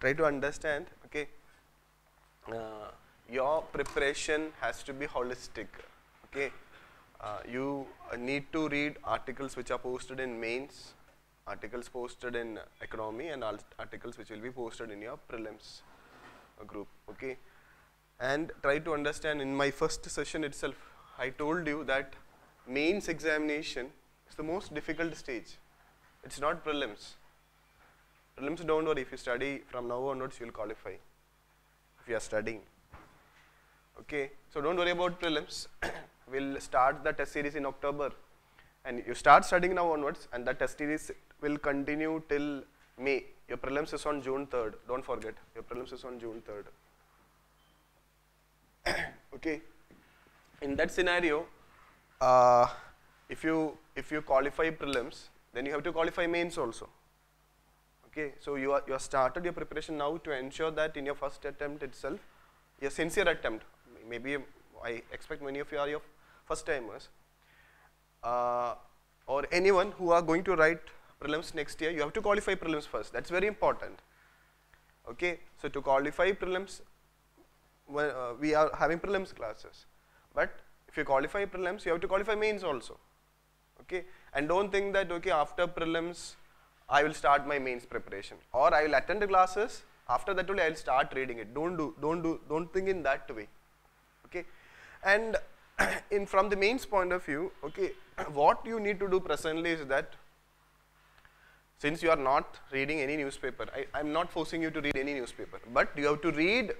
try to understand, okay, your preparation has to be holistic, okay. You need to read articles which are posted in mains, articles posted in economy, and articles which will be posted in your prelims group, okay. And try to understand. In my first session itself, I told you that mains examination is the most difficult stage. It's not prelims. Prelims, don't worry, if you study from now onwards, you will qualify if you are studying. Okay, so don't worry about prelims. We'll start the test series in October, and you start studying now onwards, and the test series will continue till May. Your prelims is on June 3rd. Don't forget, your prelims is on June 3rd. Okay, in that scenario, if you qualify prelims, then you have to qualify mains also. Okay, so you have started your preparation now to ensure that in your first attempt itself, your sincere attempt, maybe I expect many of you are your first timers, or anyone who are going to write prelims next year, you have to qualify prelims first. That's very important. Okay, so to qualify prelims, we are having prelims classes, but if you qualify prelims, you have to qualify mains also. Okay, and don't think that, okay, after prelims I will start my mains preparation, or I will attend the classes, after that only I will start reading it. Don't think in that way. Okay, and from the mains point of view, okay, what you need to do presently is that, since you are not reading any newspaper, I'm not forcing you to read any newspaper, but you have to read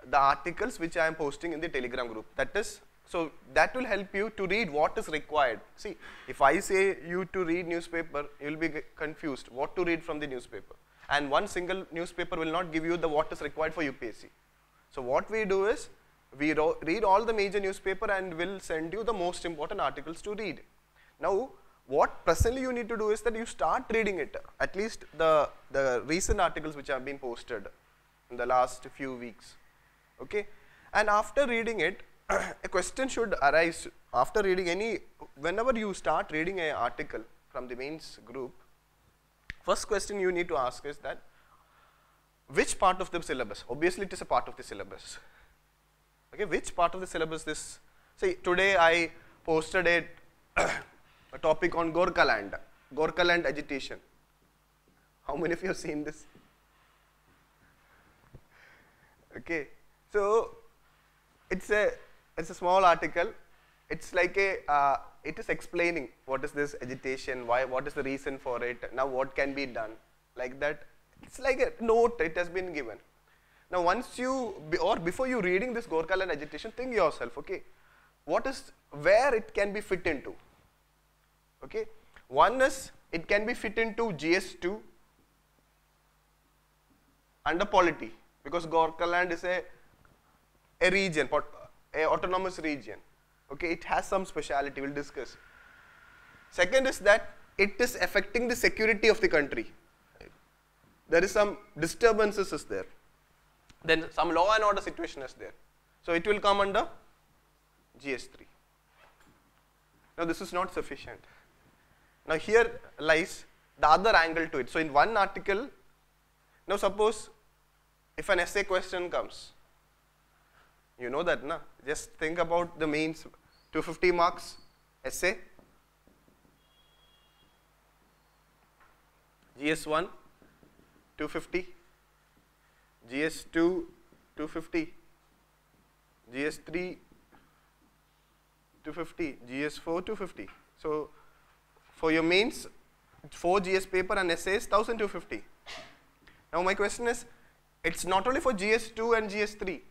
the articles which I am posting in the Telegram group. That is, so that will help you to read what is required. See, if I say you to read newspaper, you will be confused what to read from the newspaper, and one single newspaper will not give you the what is required for UPSC. So what we do is, we read all the major newspaper and will send you the most important articles to read. Now, what presently you need to do is that you start reading it, at least the recent articles which have been posted in the last few weeks. Okay, and after reading it, a question should arise after reading whenever you start reading an article from the mains group. First question you need to ask is that, which part of the syllabus? Obviously it is a part of the syllabus. Okay, which part of the syllabus this? See, today I posted a topic on Gorkhaland agitation. How many of you have seen this? Okay, so it's a small article. It's like it is explaining what is this agitation, what is the reason for it, now what can be done, like that. It's like a note, it has been given. Now before you reading this Gorkhaland agitation, think yourself, okay, where it can be fit into. Okay, one is, it can be fit into GS2 under polity, because Gorkhaland is a region, a autonomous region. Okay, it has some speciality, we'll discuss. Second is that it is affecting the security of the country. There is some disturbances is there. Then some law and order situation is there. So it will come under GS3. Now this is not sufficient. Now here lies the other angle to it. So in one article, now suppose if an essay question comes, you know that, na? Just think about the mains, 250 marks essay, GS1 250, GS2 250, GS3 250, GS4 250. So for your mains, 4 GS paper and essays 1250. Now my question is, it's not only for GS2 and GS3,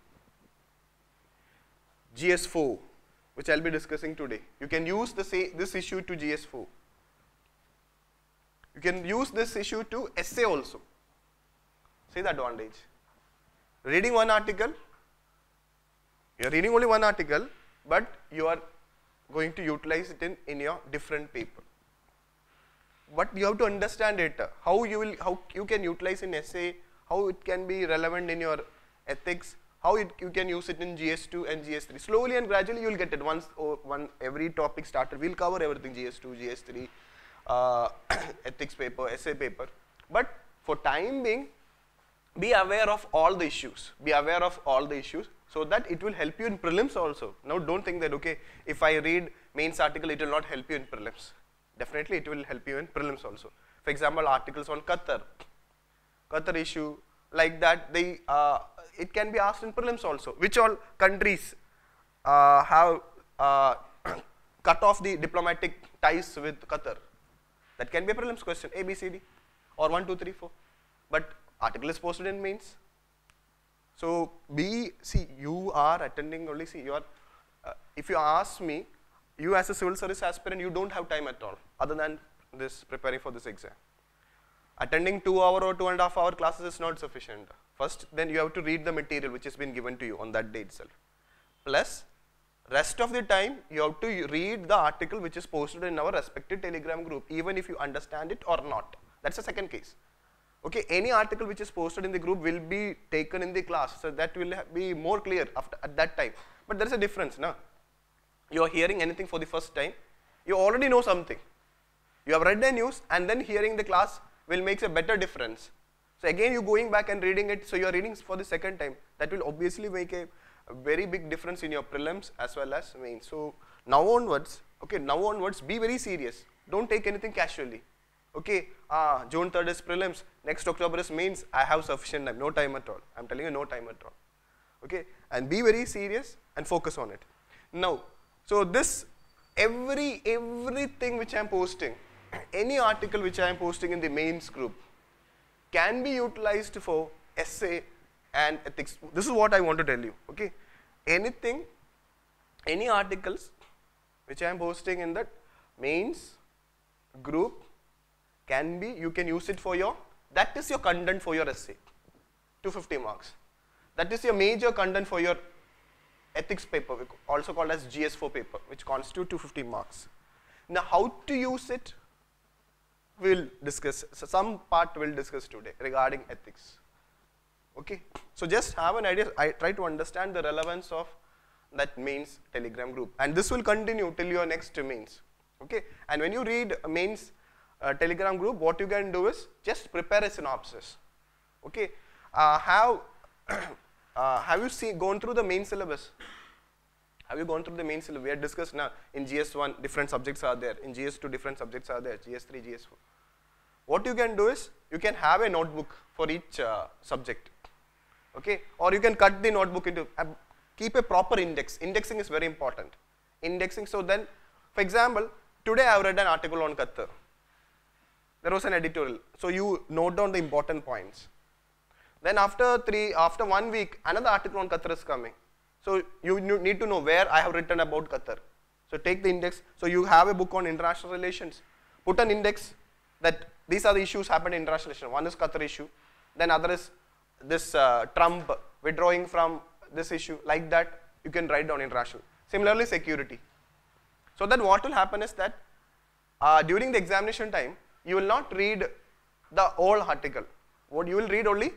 GS4, which I'll be discussing today. You can use this issue to GS4. You can use this issue to essay also. See the advantage. Reading one article, you are reading only one article, but you are going to utilize it in your different paper. But you have to understand it, how you can utilize in essay, how it can be relevant in your ethics, how you can use it in GS2 and GS3. Slowly and gradually you will get it. Once every topic started, we will cover everything, GS2, GS3, ethics paper, essay paper. But for time being, be aware of all the issues. Be aware of all the issues so that it will help you in prelims also. Now don't think that, okay, if I read mains article, it will not help you in prelims. Definitely it will help you in prelims also. For example, articles on Qatar issue, like that, they, it can be asked in prelims also. Which all countries have cut off the diplomatic ties with Qatar? That can be a prelims question, A, B, C, D, or 1, 2, 3, 4. But article is posted in mains. So see, you are attending only, see, you are, if you ask me, you as a civil service aspirant, you don't have time at all, other than this, preparing for this exam. Attending 2 hour or 2.5 hour classes is not sufficient. First, then you have to read the material which has been given to you on that day itself. Plus, rest of the time, you have to read the article which is posted in our respective Telegram group, even if you understand it or not. That's the second case. Okay, any article which is posted in the group will be taken in the class, so that will be more clear at that time. But there is a difference, no? You are hearing anything for the first time, you already know something. You have read the news and then hearing the class will make a better difference. So again, you going back and reading it, so you are reading for the second time. That will obviously make a very big difference in your prelims as well as mains. So now onwards, okay, be very serious. Don't take anything casually. Okay, June 3rd is prelims, next October is mains, I have sufficient time, no time at all. I'm telling you, no time at all. Okay, and be very serious and focus on it. Now, so this, everything which I am posting, any article which I am posting in the mains group can be utilized for essay and ethics. This is what I want to tell you, okay. Anything, any articles which I am posting in that mains group can be, you can use it for your, that is your content for your essay, 250 marks. That is your major content for your ethics paper, also called as GS4 paper, which constitute 250 marks. Now how to use it, we'll discuss, so some part we'll discuss today regarding ethics. Okay, so just have an idea, I try to understand the relevance of that mains Telegram group, and this will continue till your next mains. Okay, and when you read mains Telegram group, what you can do is just prepare a synopsis. Okay, have you gone through the main syllabus? Have you gone through the main syllabus? We had discussed now in GS1 different subjects are there, in GS2 different subjects are there, GS3, GS4. What you can do is you can have a notebook for each subject. Okay, or you can cut the notebook into, keep a proper index. Indexing is very important. Indexing, so then, for example, today I have read an article on Qatar. There was an editorial, so you note down the important points. Then after 1 week, another article on Qatar is coming. So you need to know where I have written about Qatar. So take the index. So you have a book on international relations. Put an index that these are the issues happen in international relations. One is Qatar issue. Then other is this Trump withdrawing from this issue. Like that, you can write down international. Similarly, security. So then what will happen is that during the examination time, you will not read the whole article. What you will read only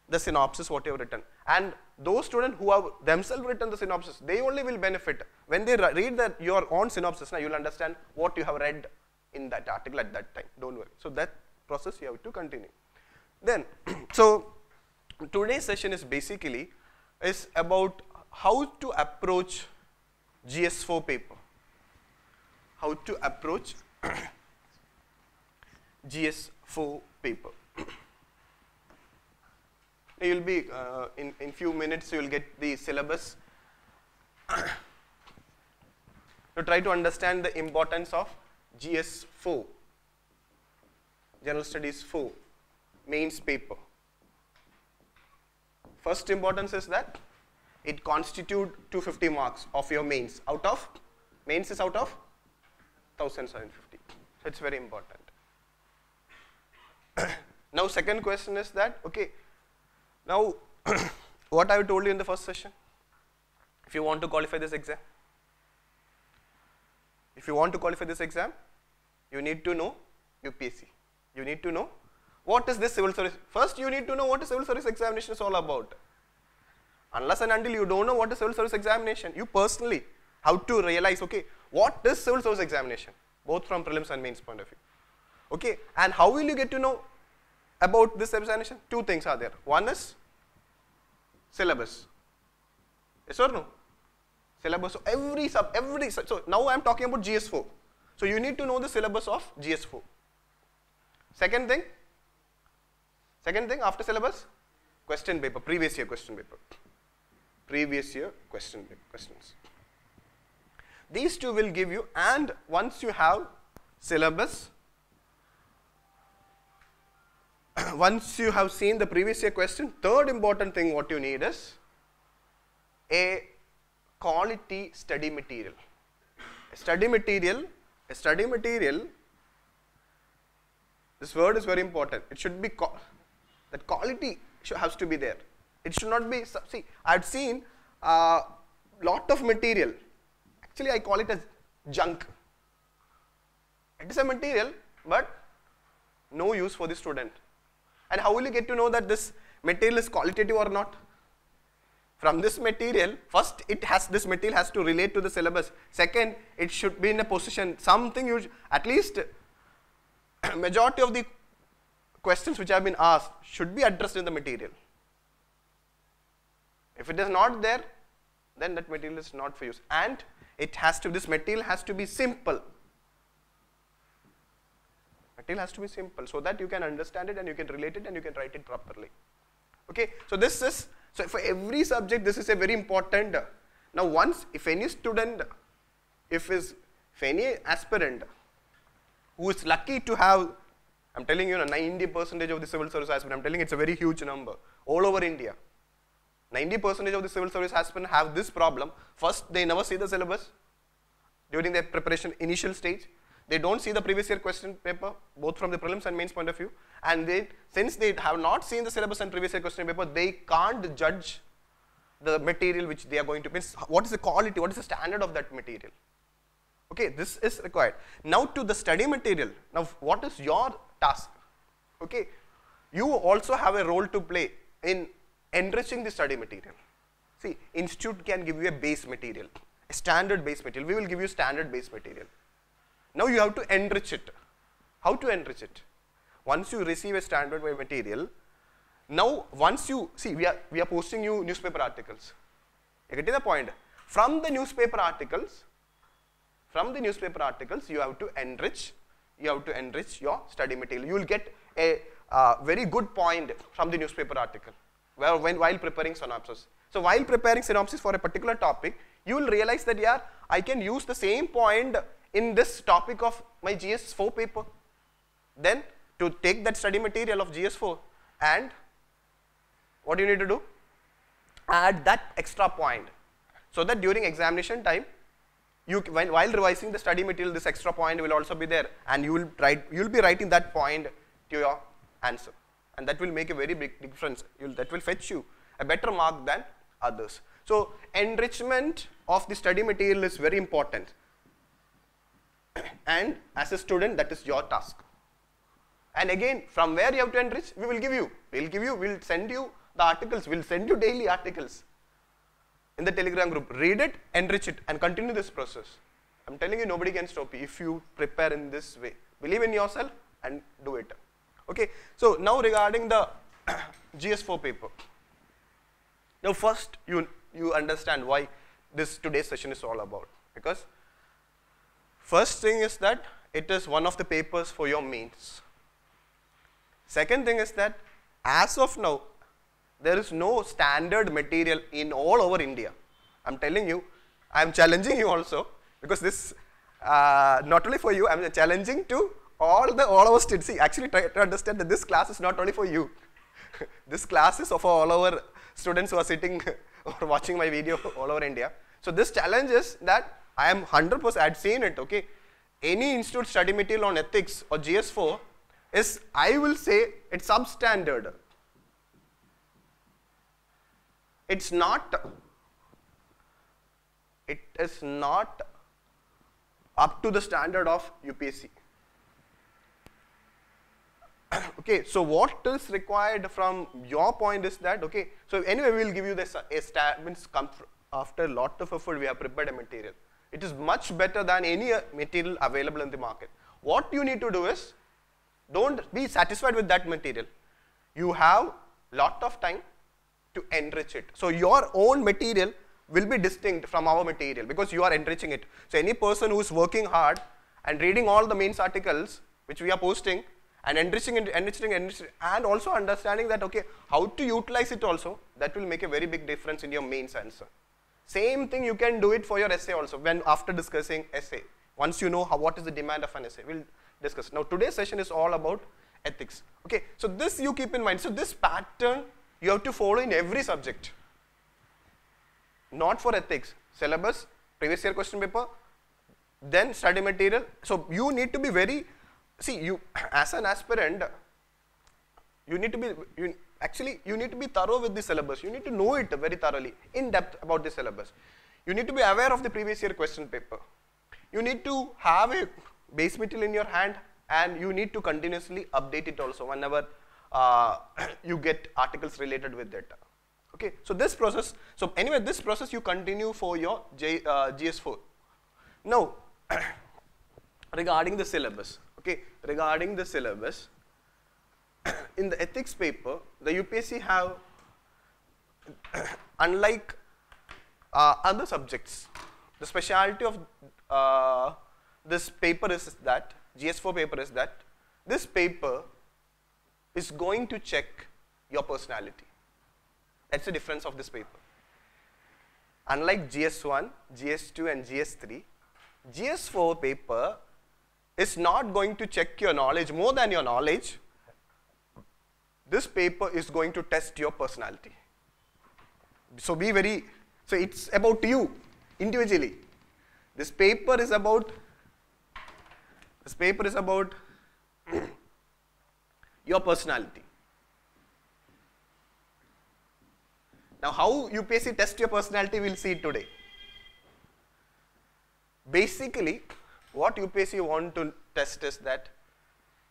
the synopsis, what you have written. And those students who have themselves written the synopsis, they only will benefit. When they read your own synopsis, now you will understand what you have read in that article at that time. Don't worry. So that process you have to continue. Then, so today's session is basically about how to approach GS4 paper. How to approach GS4 paper. You will be, in few minutes you will get the syllabus. To try to understand the importance of GS4, General Studies 4, mains paper. First importance is that it constitutes 250 marks of your mains. Mains is out of 1750. So it's very important. Now second question is that, okay, now what I have told you in the first session, if you want to qualify this exam, you need to know UPSC. You need to know what is this civil service. First you need to know what is civil service examination is all about. Unless and until you don't know what is civil service examination, you personally have to realize, okay, what is civil service examination, both from prelims and mains point of view. Okay, and how will you get to know about this examination? Two things are there. One is syllabus. Yes or no? Syllabus. So so now I am talking about GS4. So you need to know the syllabus of GS4. Second thing after syllabus, question paper, previous year question paper. Previous year questions. These two will give you, and once you have syllabus, once you have seen the previous year question, third important thing what you need is a quality study material. A study material, this word is very important. It should be, that quality has to be there. It should not be, see, I've seen a lot of material. Actually, I call it as junk. It is a material, but no use for the student. And how will you get to know that this material is qualitative or not? From this material, first this material has to relate to the syllabus. Second, it should be in a position, something at least majority of the questions which have been asked should be addressed in the material. If it is not there, then that material is not for use. And this material has to be simple. Material has to be simple so that you can understand it and you can relate it and you can write it properly. Okay, so for every subject this is a very important. Now once, if any student, if any aspirant who is lucky to have, I'm telling you 90% of the civil service aspirant, I'm telling it's a very huge number, all over India. 90% of the civil service aspirants have this problem. First, they never see the syllabus during their preparation initial stage. They don't see the previous year question paper, both from the prelims and mains point of view. And since they have not seen the syllabus and previous year question paper, they can't judge the material which they are going to, means what is the quality, what is the standard of that material. Okay, this is required. Now to the study material. Now what is your task? Okay, you also have a role to play in enriching the study material. See, institute can give you a base material, a standard base material. We will give you standard base material. Now you have to enrich it. How to enrich it? Once you receive a standard material, now once you, see, we are posting you newspaper articles. You get the point? From the newspaper articles, you have to enrich your study material. You will get a very good point from the newspaper article while preparing synopsis. So while preparing synopsis for a particular topic, you will realize that, yeah, I can use the same point in this topic of my GS4 paper. Then to take that study material of GS4 and what do you need to do? Add that extra point so that during examination time, while revising the study material, this extra point will also be there, and you will be writing that point to your answer, and that will make a very big difference. That will fetch you a better mark than others. So enrichment of the study material is very important, and as a student, that is your task. And again, from where you have to enrich, we'll send you the articles, we'll send you daily articles in the Telegram group. Read it, enrich it, and continue this process. I'm telling you, nobody can stop you if you prepare in this way. Believe in yourself and do it. Okay, so now regarding the GS4 paper. Now first, you understand why today's session is all about. Because first thing is that it is one of the papers for your mains. Second thing is that as of now, there is no standard material in all over India. I'm telling you, I'm challenging you also, because this, not only for you, I'm challenging to all our students. See, actually try to understand that this class is not only for you. This class is for all our students who are sitting or watching my video all over India. So this challenge is that I am 100%, I'd seen it, okay. Any institute study material on ethics or GS4 is, I will say, it's substandard. It is not up to the standard of UPSC. Okay, so what is required from your point is that, okay, so anyway, we will give you this, after a lot of effort, we have prepared a material. It is much better than any material available in the market. What you need to do is, don't be satisfied with that material. you have lot of time to enrich it. So your own material will be distinct from our material because you are enriching it. So any person who is working hard and reading all the mains articles which we are posting and enriching, and also understanding that, okay, how to utilize it also, that will make a very big difference in your mains answer. Same thing you can do it for your essay also when after discussing essay. Once you know what is the demand of an essay, we'll discuss. Now today's session is all about ethics. Okay, so this you keep in mind. So this pattern you have to follow in every subject. Not for ethics, syllabus, previous year question paper, then study material. So you need to be very, see, you as an aspirant, you need to be, you need to be thorough with the syllabus. You need to know it very thoroughly, in depth about the syllabus. You need to be aware of the previous year question paper. You need to have a base material in your hand, and you need to continuously update it also whenever you get articles related with it. Okay, so this process, so anyway, this process you continue for your GS4. Now, regarding the syllabus, okay, regarding the syllabus, in the ethics paper, the UPSC have, unlike other subjects, the speciality of this paper is that, GS4 paper is that, this paper is going to check your personality. That's the difference of this paper. Unlike GS1, GS2 and GS3, GS4 paper is not going to check your knowledge more than your knowledge. This paper is going to test your personality. So be very, so it's about you individually. This paper is about your personality. Now how UPSC tests your personality, we'll see today. Basically, what UPSC want to test is that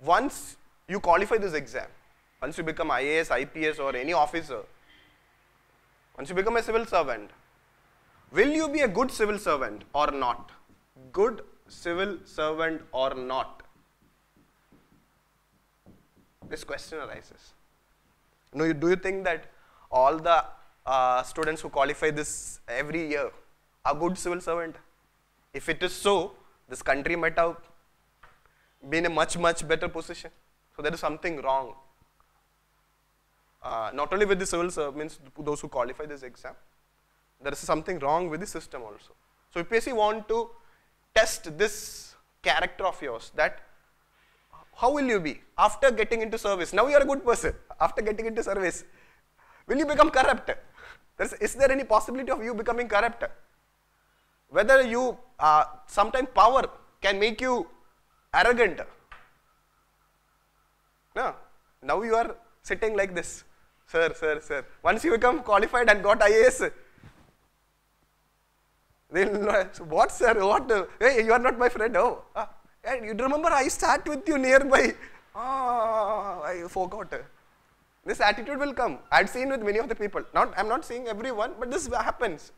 once you qualify this exam, once you become IAS, IPS or any officer, once you become a civil servant, will you be a good civil servant or not? Good civil servant or not? This question arises. Now, do you think that all the students who qualify this every year are good civil servant? If it is so, this country might have been in a much better position. So there is something wrong. Not only with the civil servants, those who qualify this exam, there is something wrong with the system also. So UPSC want to test this character of yours, that how will you be after getting into service? Now you are a good person. After getting into service, will you become corrupt? Is there any possibility of you becoming corrupt? Whether you, sometimes power can make you arrogant. No. Now you are sitting like this. Sir. Once you become qualified and got IAS, what sir, what? Hey, you are not my friend. Oh, you remember I sat with you nearby. I forgot. This attitude will come. I've seen with many of the people. I'm not saying everyone, but this happens.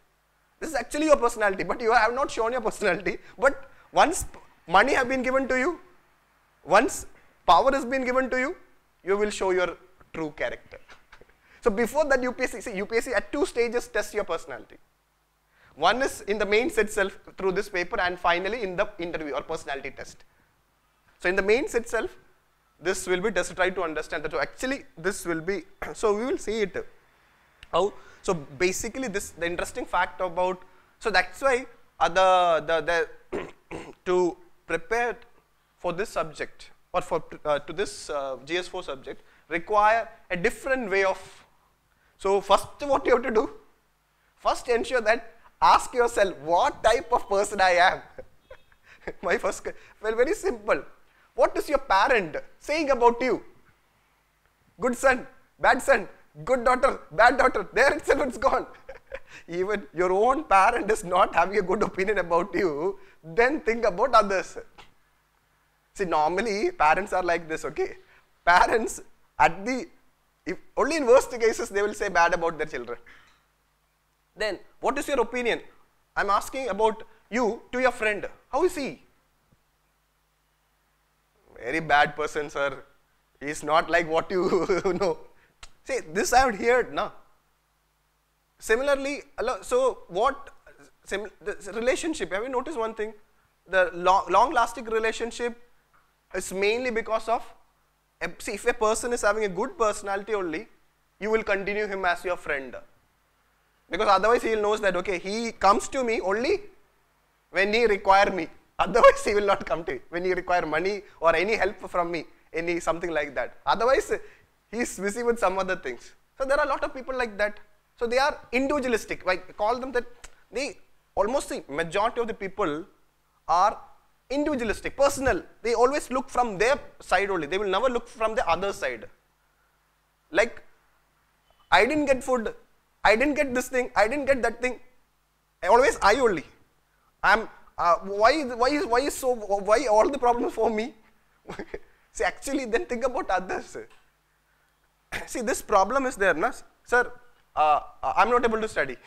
This is actually your personality, but you have not shown your personality. But once money have been given to you, once power has been given to you, you will show your true character. So before that, UPSC at 2 stages tests your personality. One is in the mains itself through this paper, and finally in the interview or personality test. So in the mains itself, this will be tested. Try to understand that. So actually this will be, so we will see it. How? So basically the interesting fact about, so that's why to prepare for this subject or for to this GS4 subject require a different way of, so first what you have to do, first ensure that ask yourself what type of person I am. My first, well, very simple. What is your parent saying about you? Good son, bad son, good daughter, bad daughter. There itself it's gone. Even your own parent is not having a good opinion about you, then think about others. See, normally parents are like this, okay? Parents only in worst cases they will say bad about their children. Then, what is your opinion? I'm asking about you to your friend. How is he? Very bad person, sir. He is not like what you know. See, this I have heard, no? Similarly, so what, the relationship, have you noticed one thing? The long-lasting relationship is mainly because of, see, if a person is having a good personality only, you will continue him as your friend. Because otherwise he knows that, okay, he comes to me only when he require me. Otherwise he will not come to me when he require money or any help from me, something like that. Otherwise he is busy with some other things. So there are a lot of people like that. So they are individualistic. I call them that almost the majority of the people are individualistic, personal. They always look from their side only. They will never look from the other side. Like, I didn't get food, I didn't get this thing, I didn't get that thing. Always I only. Why all the problems for me? See, actually, then think about others. See, this problem is there, na? Sir, I'm not able to study.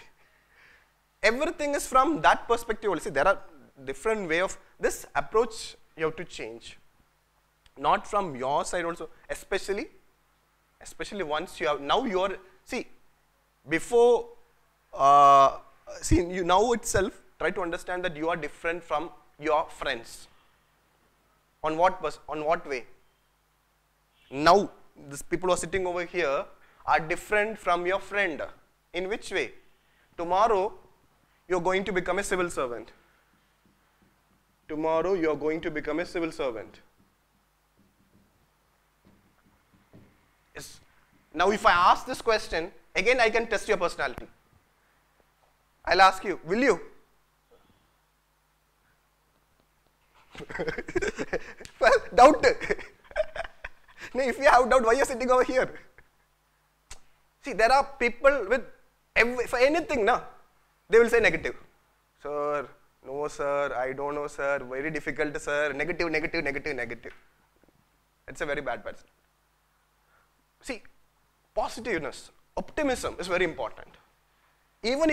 Everything is from that perspective only. See, there are different way of this approach you have to change. Not from your side also, especially once you have, now you are, see, before, see, you now itself, try to understand that you are different from your friends. On what way? Now, these people who are sitting over here are different from your friend. In which way? Tomorrow, you are going to become a civil servant. Tomorrow, you are going to become a civil servant. Yes. Now, if I ask this question, again I can test your personality. I'll ask you, will you? Well, doubt. No, if you have doubt, why are you sitting over here? See, there are people with, for anything, no, they will say negative. Sir, no sir, I don't know sir, very difficult sir, negative, negative, negative, negative. It's a very bad person. See, positiveness, optimism is very important. Even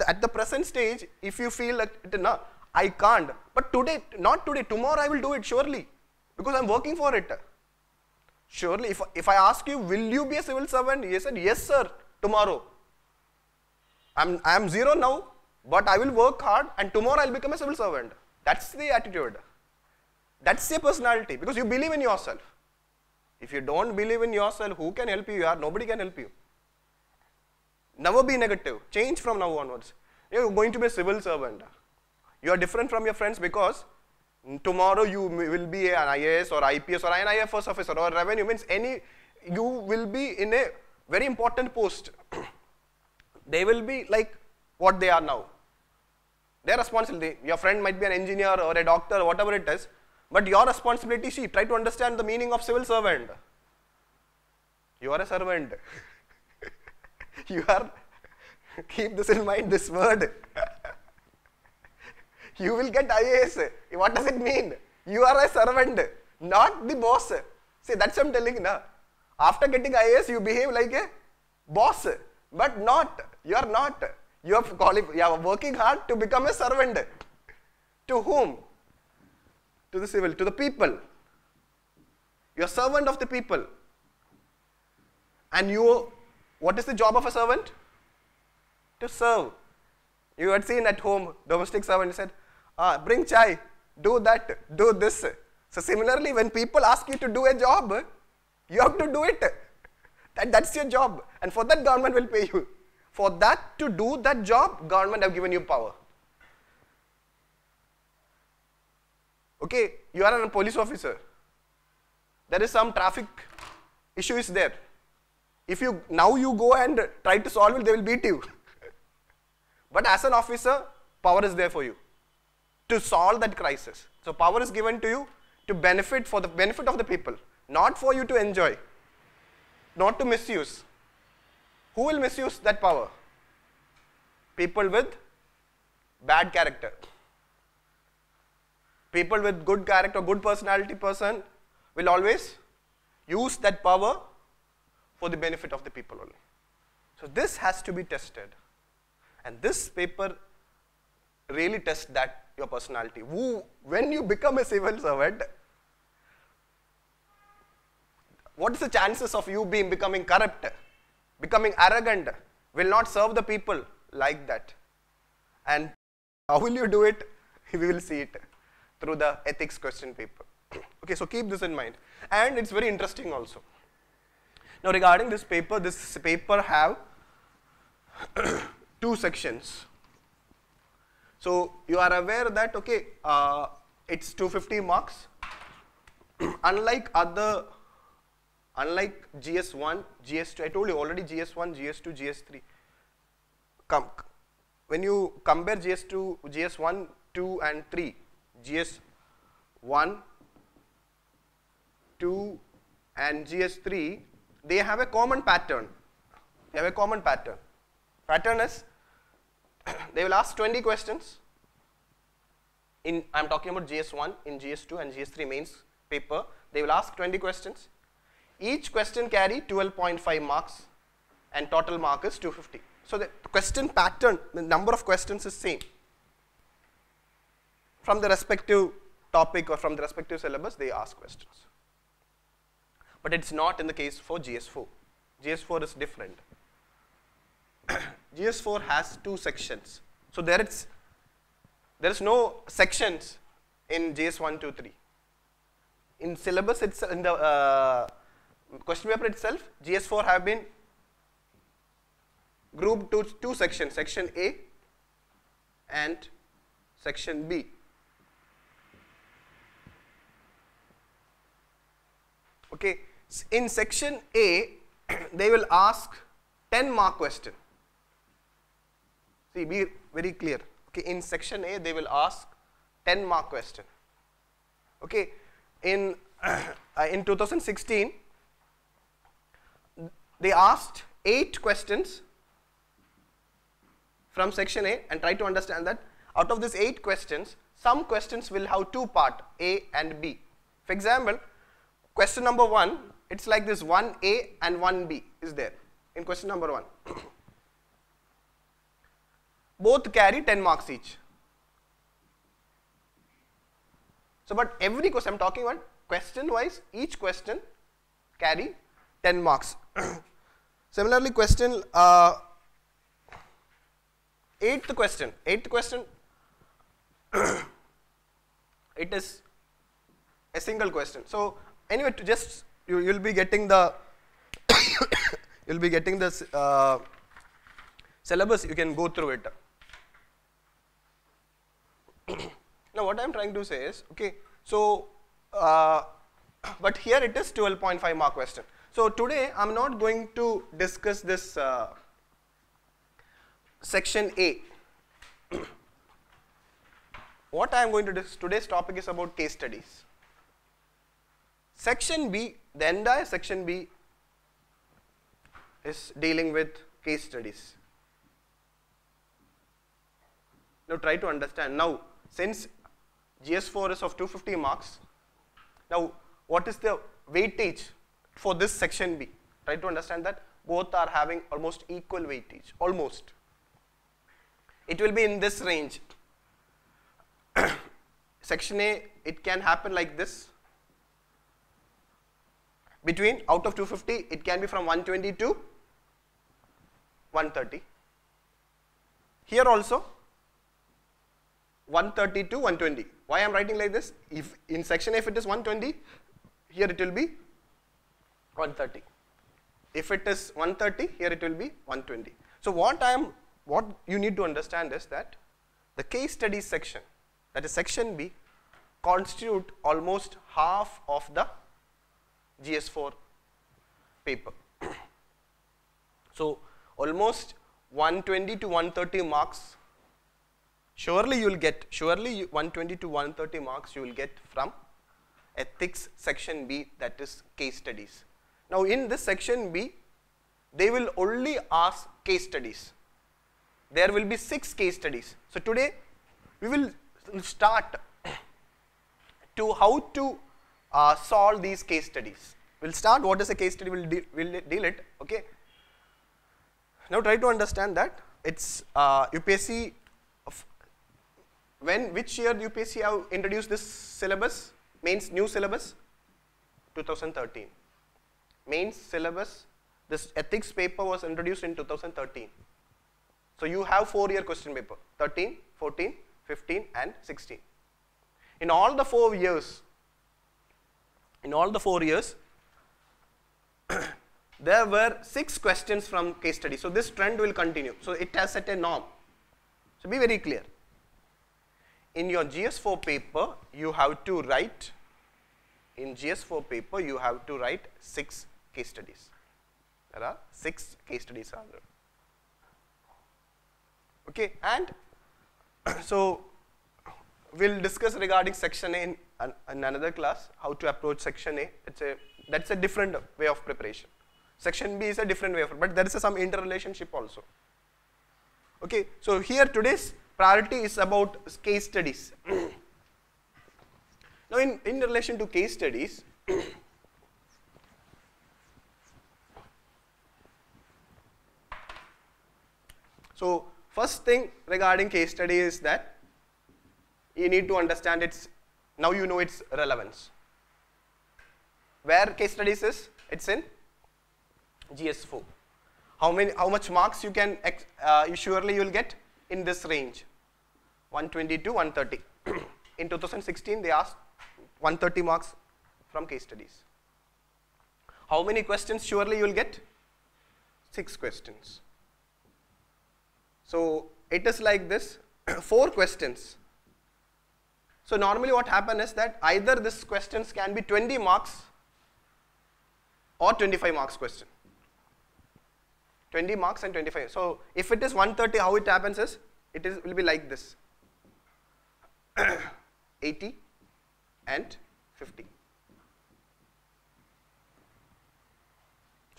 at the present stage, if you feel like, no, I can't, but today, not today, tomorrow I will do it surely, because I'm working for it. Surely, if I ask you, will you be a civil servant? You said, yes sir, tomorrow. I am zero now, but I will work hard and tomorrow I will become a civil servant. That's the attitude. That's your personality, because you believe in yourself. If you don't believe in yourself, who can help you? Nobody can help you. Never be negative. Change from now onwards. You're going to be a civil servant. You are different from your friends because tomorrow you will be an IAS or IPS or an IFS officer or revenue, means you will be in a very important post. They will be like what they are now. Their responsibility, your friend might be an engineer or a doctor or whatever it is, but your responsibility, see, try to understand the meaning of civil servant. You are a servant. Keep this in mind, this word. You will get IAS. What does it mean? You are a servant, not the boss. See, that's what I'm telling you now. After getting IAS, you behave like a boss, but not. You are not. You are working hard to become a servant. To whom? To the people. You are servant of the people. And what is the job of a servant? To serve. You had seen at home, domestic servant said, bring chai, do that, do this. So similarly, when people ask you to do a job, you have to do it. That's your job. And for that, government will pay you. For that, to do that job, government have given you power. Okay, you are a police officer. There is some traffic issue is there. If now you go and try to solve it, they will beat you. But as an officer, power is there for you to solve that crisis. So power is given to you to benefit, for the benefit of the people, not for you to enjoy, not to misuse. Who will misuse that power? People with bad character. People with good character, good personality person will always use that power for the benefit of the people only. So this has to be tested. And this paper really tests that, your personality. When you become a civil servant, what is the chances of you becoming corrupt, becoming arrogant, will not serve the people like that? And how will you do it? We will see it through the ethics question paper. Okay, so keep this in mind. And it's very interesting also. Now regarding this paper have 2 sections. So you are aware that, okay, it's 250 marks. Unlike GS1, GS2, I told you already GS1, GS2, GS3. When you compare GS2, GS1, 2 and 3, GS1, 2 and GS3, they have a common pattern. They have a common pattern. Pattern is, they will ask 20 questions. I'm talking about GS1, in GS2 and GS3 mains paper, they will ask 20 questions. Each question carry 12.5 marks and total mark is 250. So the question pattern, the number of questions is same. From the respective topic or from the respective syllabus, they ask questions. But it's not in the case for GS4. GS4 is different. GS4 has 2 sections. So there is no sections in GS1, 2, 3. In syllabus, it's in the question paper itself, GS4 have been grouped to 2 sections, section A and section B. Okay, in section A, they will ask 10 mark question. See, be very clear. Okay, in section A, they will ask 10 mark question. Okay, in 2016, they asked 8 questions from section A, and try to understand that out of these 8 questions, some questions will have 2 parts, A and B. For example, question number 1, it's like this, 1A and 1B is there in question number 1. Both carry 10 marks each. So, but every question, I'm talking about question wise, each question carry 10 marks. Similarly, question, 8th question, it is a single question. So, anyway, to just, you'll be getting the, syllabus, you can go through it. Now, what I'm trying to say is, okay, so, but here it is 12.5 mark question. So, today I'm not going to discuss this section A. What I am going to discuss, today's topic is about case studies. Section B, the entire section B is dealing with case studies. Now, try to understand. Now, since GS4 is of 250 marks, now what is the weightage for this section B? Try to understand that both are having almost equal weightage, almost. It will be in this range. Section A, it can happen like this. Between, out of 250, it can be from 120 to 130. Here also, 130 to 120. Why I am writing like this? If in section A, if it is 120, here it will be 130. If it is 130, here it will be 120. So what you need to understand is that the case studies section, that is section B, constitute almost half of the GS4 paper. So almost 120 to 130 marks, surely you will get, 120 to 130 marks you will get from ethics section B, that is case studies. Now in this section B, they will only ask case studies. There will be 6 case studies. So today we will start to how to solve these case studies. We'll start what is a case study, we'll deal it, okay. Now try to understand that it's UPSC, which year UPSC have introduced this syllabus, mains new syllabus? 2013. mains syllabus, this ethics paper was introduced in 2013. So you have 4-year question paper, 13, 14, 15 and 16. In all the 4 years, there were 6 questions from case study. So this trend will continue. So it has set a norm. So be very clear. In your GS4 paper, you have to write, 6 case studies. There are 6 case studies are there. Okay, and so we'll discuss regarding section A in another class, how to approach section A. That's a different way of preparation. Section B is a different way of, but there is some interrelationship also. Okay, so here today's priority is about case studies. Now in relation to case studies, so first thing regarding case study is that you need to understand its, now you know its relevance. Where case studies is? It's in GS4. How much marks you can, surely you will get in this range, 120 to 130. In 2016 they asked 130 marks from case studies. How many questions surely you will get? 6 questions. So it is like this, 4 questions. So normally what happens is that either these questions can be 20 marks or 25 marks question. 20 marks and 25. So if it is 130, how it happens is, will be like this, 80 and 50.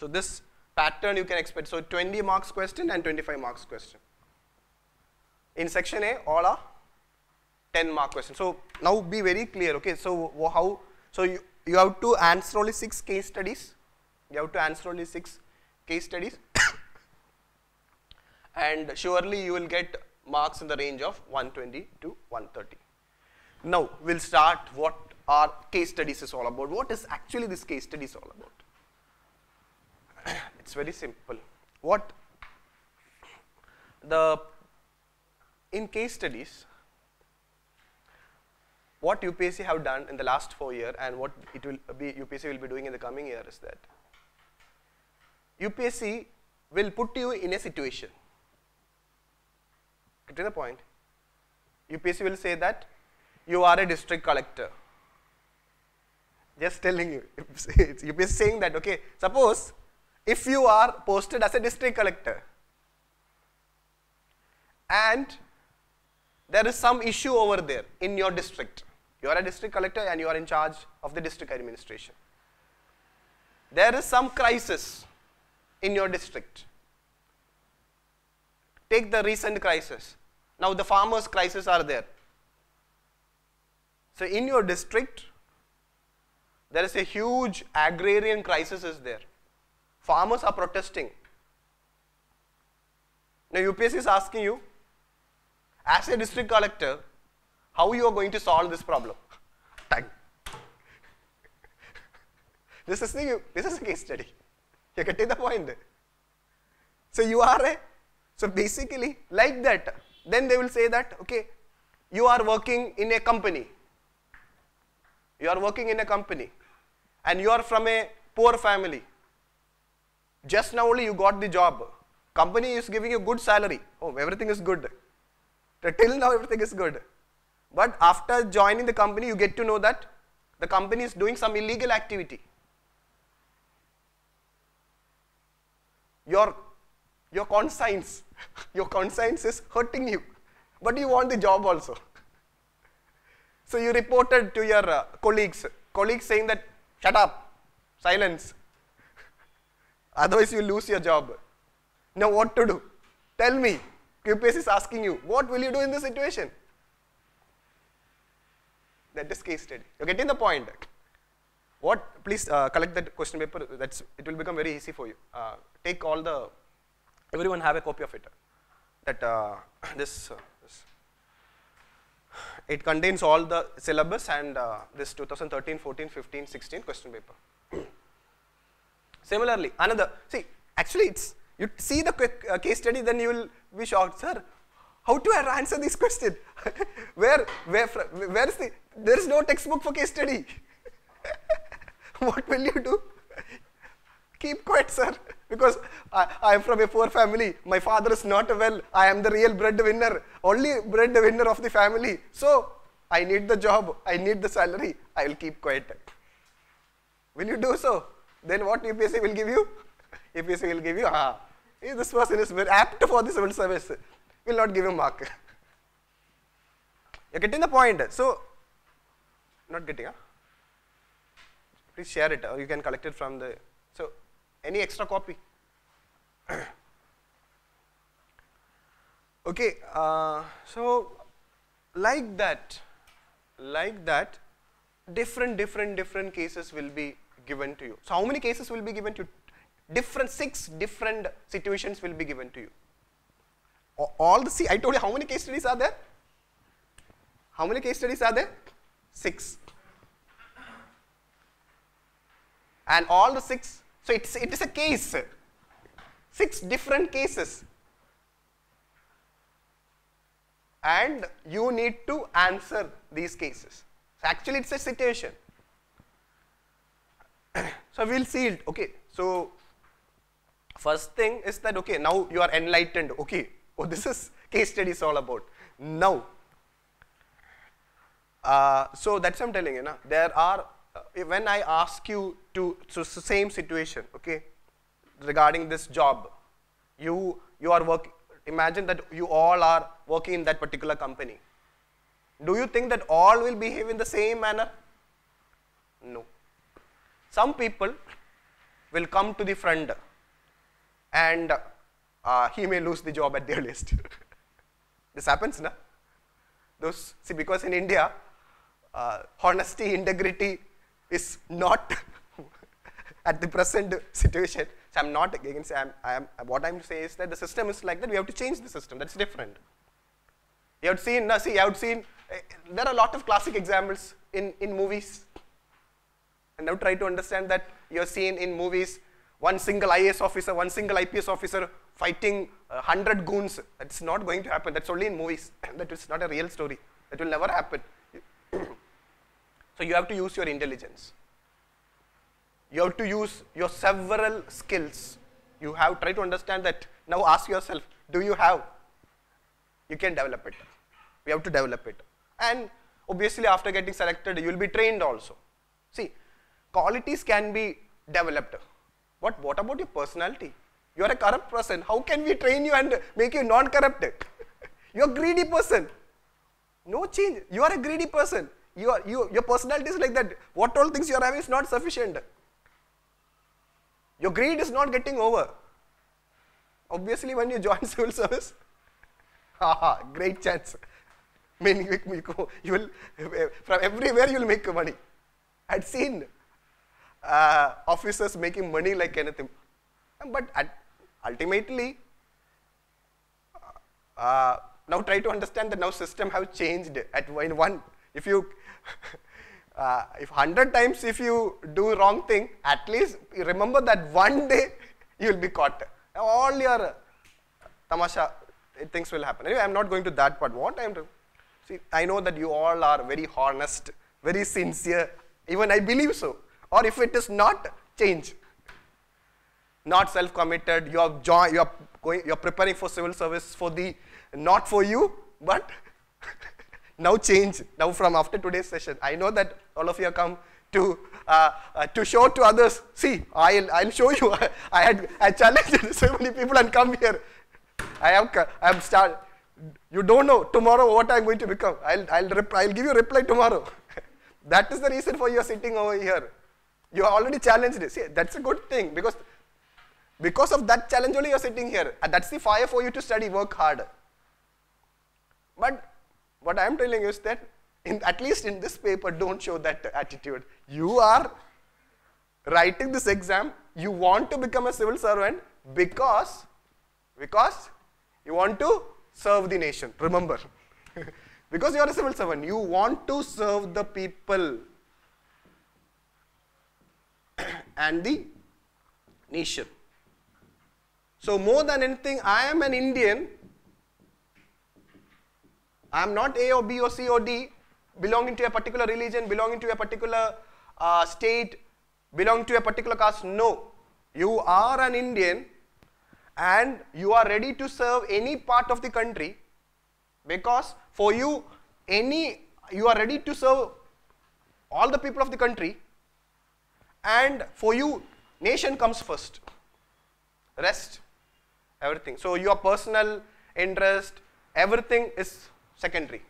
So this pattern you can expect. So 20 marks question and 25 marks question. In section A, all are 10 mark questions. So now be very clear. Okay, so how? So you have to answer only 6 case studies. You have to answer only 6 case studies, and surely you will get marks in the range of 120 to 130. Now we'll start what our case studies is all about. What is actually this case studies all about? It's very simple. In case studies, what UPSC have done in the last 4 years and what UPSC will be doing in the coming year is that UPSC will put you in a situation. Get to the point. UPSC will say that you are a district collector. Just telling you, UPSC saying that, okay, suppose if you are posted as a district collector and there is some issue over there in your district. You are a district collector and you are in charge of the district administration. There is some crisis in your district. Take the recent crisis. Now the farmers' crisis are there. So in your district, there is a huge agrarian crisis is there. Farmers are protesting. Now UPSC is asking you, as a district collector, how you are going to solve this problem? This is a case study. You are getting the point. So so basically like that, then they will say that, okay, you are working in a company. You are working in a company and you are from a poor family. Just now only you got the job. Company is giving you good salary. Oh, everything is good. Till now everything is good. But after joining the company, you get to know that the company is doing some illegal activity. Your conscience is hurting you, but you want the job also. So you reported to your colleagues saying that, shut up, silence, otherwise you lose your job. Now what to do? Tell me. UPSC is asking you, what will you do in this situation? That is case study. You're getting the point. Please collect that question paper. It will become very easy for you. Take everyone have a copy of it. It contains all the syllabus and this 2013, 14, 15, 16 question paper. Similarly, another, see, actually you see the case study, then you will be shocked, sir, how to answer this question? where is there is no textbook for case study. What will you do? Keep quiet, sir, because I am from a poor family. My father is not well. I am the real breadwinner, only breadwinner of the family. So I need the job. I need the salary. I will keep quiet. Will you do so? Then what UPSC will give you? UPSC will give you, this person is very apt for the civil service. Will not give him mark. You're getting the point. So, not getting, please share it, or you can collect it from the, so, any extra copy? Okay, so, like that, different cases will be given to you. So, how many cases will be given to you? 6 different situations will be given to you. All the, see, I told you how many case studies are there? How many case studies are there? 6. And all the 6, so it is a case. 6 different cases. And you need to answer these cases. So actually it's a situation. So we'll see it. Okay, so first thing is that, okay, now you are enlightened. Okay, oh, this is case studies all about. Now, so that's what I'm telling you. There are, when I ask you to, so same situation, okay, regarding this job, you are working, imagine that you all are working in that particular company. Do you think that all will behave in the same manner? No. Some people will come to the front and he may lose the job at the earliest. This happens, na? Those, see, because in India, honesty, integrity is not at the present situation. So I'm not against, what I'm saying is that the system is like that, we have to change the system, that's different. You have seen, there are a lot of classic examples in movies. And now try to understand that you have seen in movies, one single IAS officer, one single IPS officer fighting 100 goons. That's not going to happen, that's only in movies. That is not a real story, that will never happen. So you have to use your intelligence. You have to use your several skills. You have, try to understand that. Now ask yourself, do you have? You can develop it. We have to develop it. And obviously after getting selected, you will be trained also. See, qualities can be developed. What about your personality? You are a corrupt person. How can we train you and make you non-corrupt? You are a greedy person. No change. You are a greedy person. Your personality is like that. What all things you are having is not sufficient. Your greed is not getting over. Obviously, when you join civil service, great chance. You will, from everywhere you will make money. I had seen officers making money like anything. But ultimately, now try to understand that now system have changed. In one, if you, if 100 times if you do wrong thing, at least you remember that one day you will be caught. All your tamasha things will happen. Anyway, I am not going to that part. What I am doing? See, I know that you all are very honest, very sincere. Even I believe so. Or if it is not, change. Not self-committed. You are preparing for civil service for the, not for you, but now change. Now from after today's session, I know that all of you have come to show to others. See, I'll show you. I challenged so many people and come here. I have started. You don't know tomorrow what I'm going to become. I'll give you a reply tomorrow. That is the reason for you are sitting over here. You are already challenged. See, that's a good thing because of that challenge only you are sitting here. And that's the fire for you to study, work hard. But what I am telling you is that at least in this paper, don't show that attitude. You are writing this exam. You want to become a civil servant because you want to serve the nation. Remember, because you are a civil servant, you want to serve the people and the nation. So more than anything, I am an Indian. I am not A or B or C or D, belonging to a particular religion, belonging to a particular state, belonging to a particular caste. No, you are an Indian and you are ready to serve any part of the country, because for you, you are ready to serve all the people of the country, and for you, nation comes first. Rest, everything. So your personal interest, everything is secondary.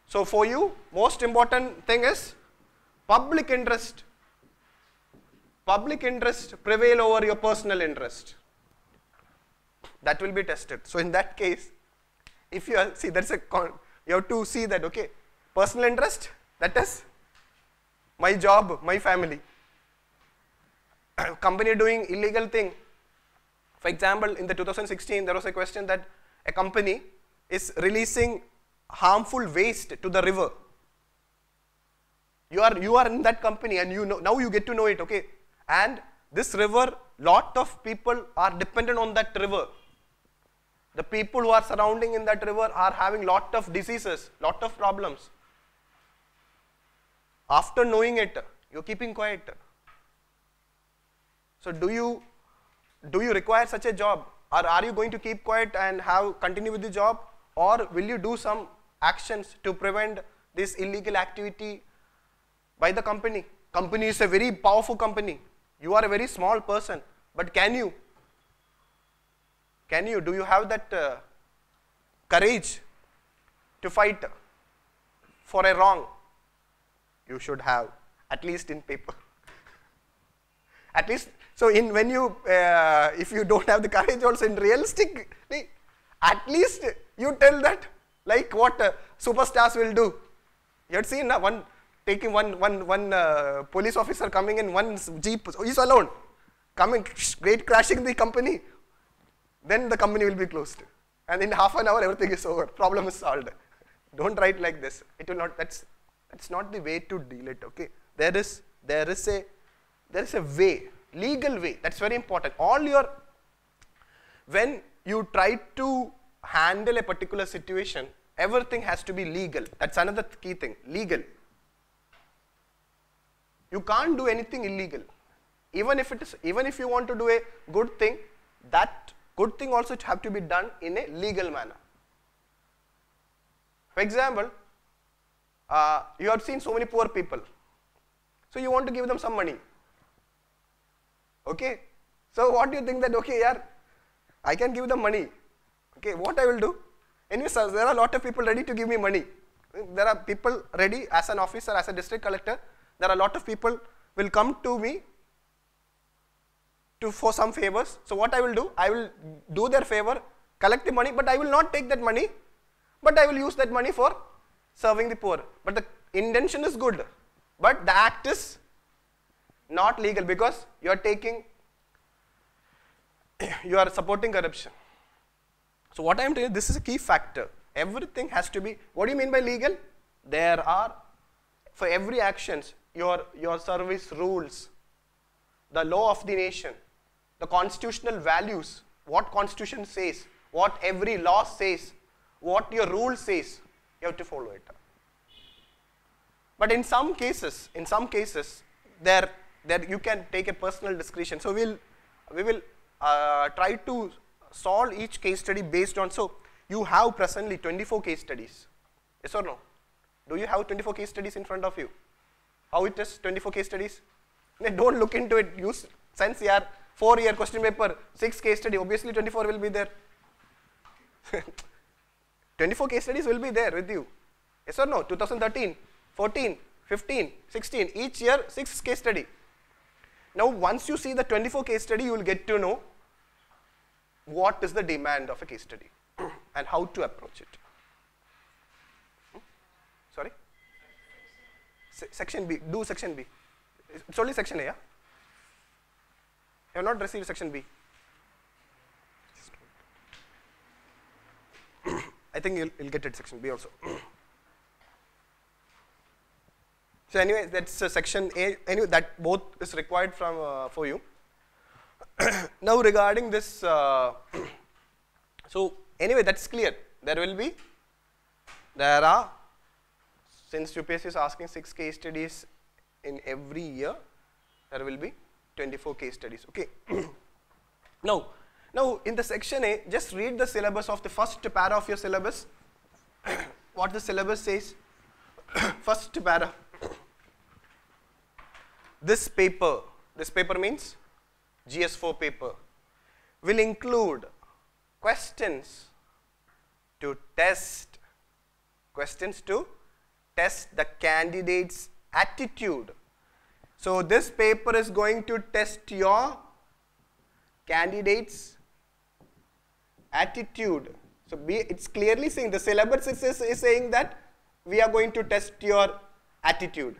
So for you, most important thing is public interest. Public interest prevail over your personal interest. That will be tested. So in that case, if you see, that's you have to see that, okay, personal interest, that is my job, my family. Company doing illegal thing. For example, in the 2016, there was a question that a company is releasing harmful waste to the river. You are in that company and you know, now you get to know it, okay. And this river, lot of people are dependent on that river. The people who are surrounding in that river are having lot of diseases, lot of problems. After knowing it, you're keeping quiet. So do you require such a job, or are you going to keep quiet and continue with the job, or will you do some actions to prevent this illegal activity by the company? Company is a very powerful company. You are a very small person, but can you? Do you have that courage to fight for a wrong? You should have, at least in paper. At least, so when you, if you don't have the courage also in realistic, at least you tell that, like what superstars will do. You had seen one police officer coming in one jeep, he's alone, coming, crashing the company. Then the company will be closed. And in half an hour, everything is over. Problem is solved. Don't write like this. It will not, that's not the way to deal it, okay. There is a way, legal way. That's very important. When you try to handle a particular situation, everything has to be legal. That's another key thing, legal. You can't do anything illegal. Even if you want to do a good thing, that good thing also have to be done in a legal manner. For example, you have seen so many poor people. So you want to give them some money. Okay. So what do you think that, okay, yeah, I can give them money. Okay, what I will do? Anyways, there are a lot of people ready to give me money. There are people ready as an officer, as a district collector. There are a lot of people will come to me for some favors. So what I will do? I will do their favor, collect the money, but I will not take that money, but I will use that money for serving the poor. But the intention is good, but the act is not legal because you are supporting corruption. So what I am telling you, this is a key factor. Everything has to be, what do you mean by legal? There are, for every actions, your service rules, the law of the nation, the constitutional values, what constitution says, what every law says, what your rule says, you have to follow it. But in some cases, there you can take a personal discretion. So we will try to solve each case study based on, so you have presently 24 case studies. Yes or no? Do you have 24 case studies in front of you? How it is 24 case studies? Don't look into it. Use since you are 4-year question paper, 6 case study, obviously 24 will be there. 24 case studies will be there with you. Yes or no? 2013, 14, 15, 16, each year 6 case study. Now once you see the 24 case study, you will get to know what is the demand of a case study and how to approach it. Sorry? Section B, do section B. It's only section A, yeah? You have not received section B. I think you'll get it section B also. So anyway, that's section A. Anyway, that both is required for you. Now regarding this, so anyway, that's clear. There are, since UPSC is asking 6 case studies in every year, there will be 24 case studies. Okay. Now in the section A, just read the syllabus of the first para of your syllabus. What the syllabus says. First para. This paper means GS4 paper, will include questions to test the candidate's attitude. So this paper is going to test your candidate's attitude. So it's clearly saying, the syllabus is saying that we are going to test your attitude.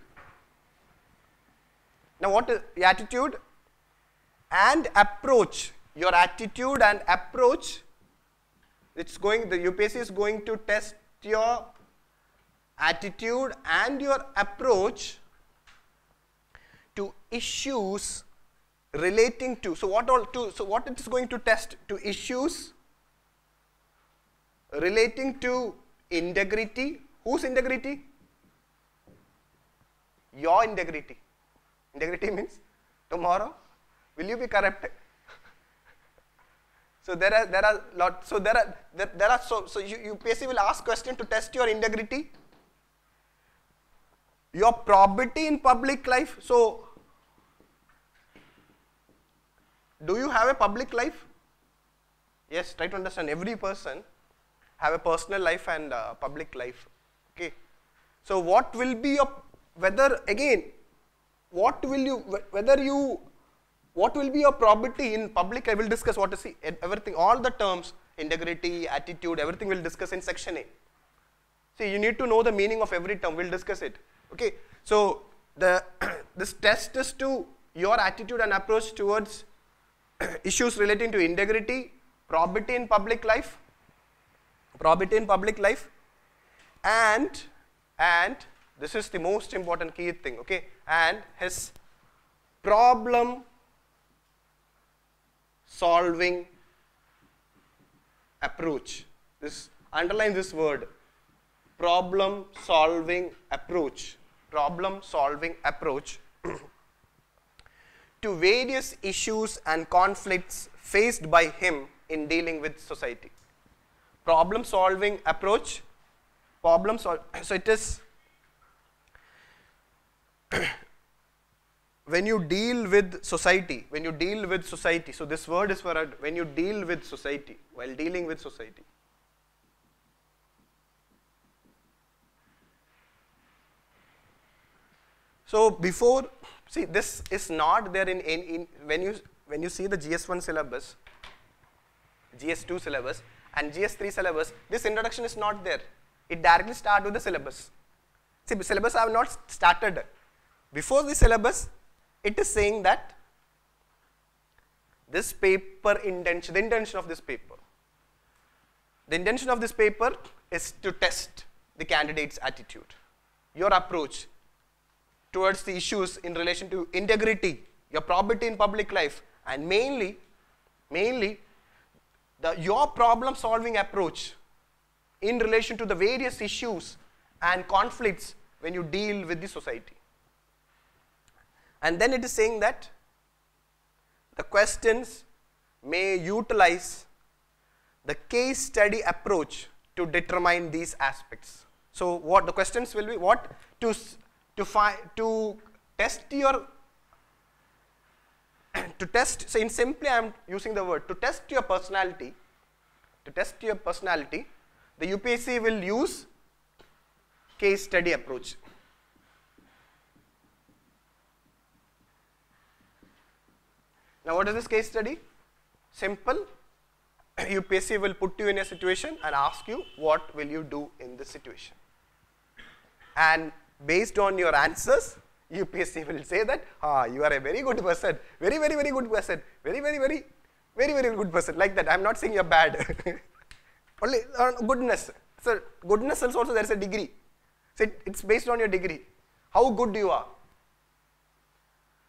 Now what is the attitude and approach? Your attitude and approach, the UPSC is going to test your attitude and your approach to issues relating to, so what it is going to test? To issues relating to integrity. Whose integrity? Your integrity. Integrity means tomorrow will you be corrupted? So there are lots. So UPSC will ask question to test your integrity, your probity in public life. So do you have a public life? Yes, try to understand. Every person have a personal life and public life. Okay. So what will be your, what will be your probity in public? I will discuss what to see everything, all the terms, integrity, attitude, everything we'll discuss in section A. See, you need to know the meaning of every term. We'll discuss it. Okay. So this test is to your attitude and approach towards issues relating to integrity, probity in public life, and this is the most important key thing, okay, and his problem solving approach. Underline this word, problem solving approach to various issues and conflicts faced by him in dealing with society. Problem solving approach, so it is when you deal with society, so this word is for when you deal with society, while dealing with society. So before, see, this is not there in when you see the GS1 syllabus, GS2 syllabus and GS3 syllabus, this introduction is not there. It directly starts with the syllabus. See, the syllabus I have not started. Before the syllabus, it is saying that this paper intention, the intention of this paper is to test the candidate's attitude, your approach towards the issues in relation to integrity, your probity in public life, and mainly your problem solving approach in relation to the various issues and conflicts when you deal with the society. And then it is saying that the questions may utilize the case study approach to determine these aspects. So what the questions will be, what to test your so in simply I am using the word to test your personality, the UPSC will use case study approach. Now what is this case study? Simple. UPSC will put you in a situation and ask you what will you do in this situation. And based on your answers, UPSC will say that you are a very good person, very good person, very good person, like that. I am not saying you are bad. Only goodness. So goodness also there is a degree. So it's based on your degree, how good you are.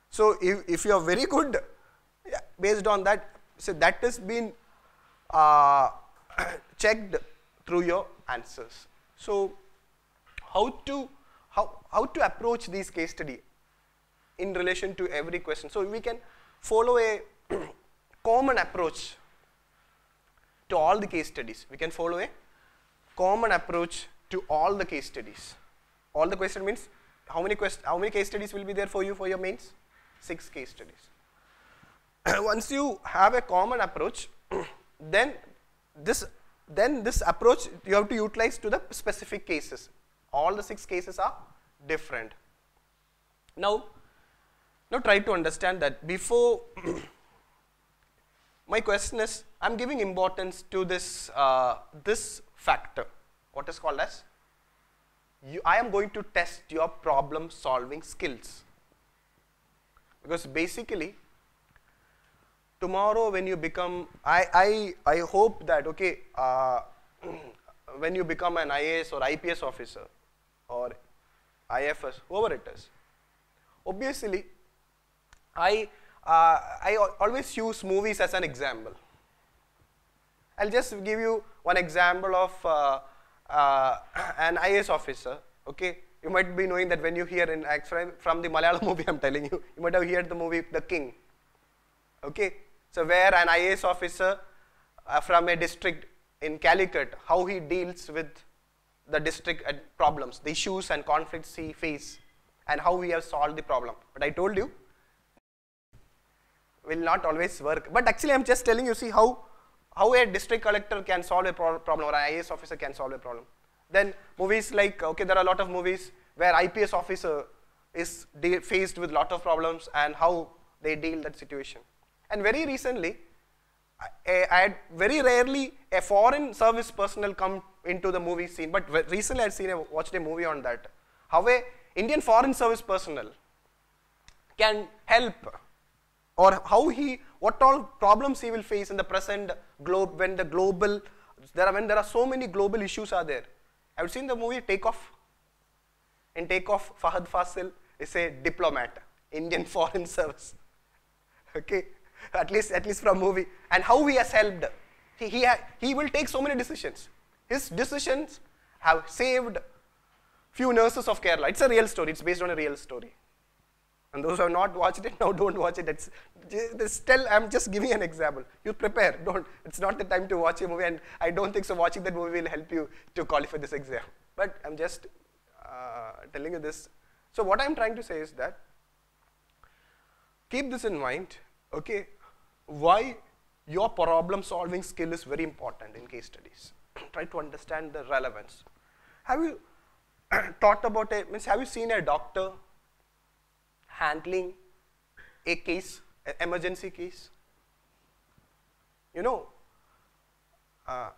So if you are very good Yeah, based on that, so that has been checked through your answers. So how to approach these case study in relation to every question? So we can follow a common approach to all the case studies. We can follow a common approach to all the case studies. All the question means how many case studies will be there for you for your mains? 6 case studies. Once you have a common approach, then this approach you have to utilize to the specific cases. All the 6 cases are different. Now try to understand that before my question is, I am giving importance to this this factor, what is called as, I am going to test your problem solving skills. Because basically, tomorrow when you become, I hope that, okay, when you become an IAS or IPS officer or IFS, whoever it is, obviously, I always use movies as an example. I'll just give you one example of an IAS officer, okay. You might be knowing that when you hear from the Malayalam movie, I'm telling you, you might have heard the movie The King, okay. So where an IAS officer from a district in Calicut, how he deals with the district problems, the issues and conflicts he faces, and how we have solved the problem. But I told you, will not always work. But actually I'm just telling you, see how a district collector can solve a problem or an IAS officer can solve a problem. Then movies like, okay, there are a lot of movies where IPS officer is faced with lot of problems and how they deal that situation. And very recently, I had very rarely a foreign service personnel come into the movie scene, but recently I watched a movie on that. How a Indian foreign service personnel can help, or what all problems he will face in the present globe when there are so many global issues are there. I've seen the movie Takeoff. In Takeoff, Fahad Fasil is a diplomat, Indian foreign service. Okay, at least from movie, and how he has helped. He will take so many decisions. His decisions have saved few nurses of Kerala. It's a real story. It's based on a real story. And those who have not watched it, now don't watch it. I'm just giving an example. You prepare. It's not the time to watch a movie, and I don't think so watching that movie will help you to qualify this exam. But I'm just telling you this. So what I'm trying to say is that, keep this in mind, okay, why your problem solving skill is very important in case studies. Try to understand the relevance. Have you thought about it? Have you seen a doctor handling a case, an emergency case? You know,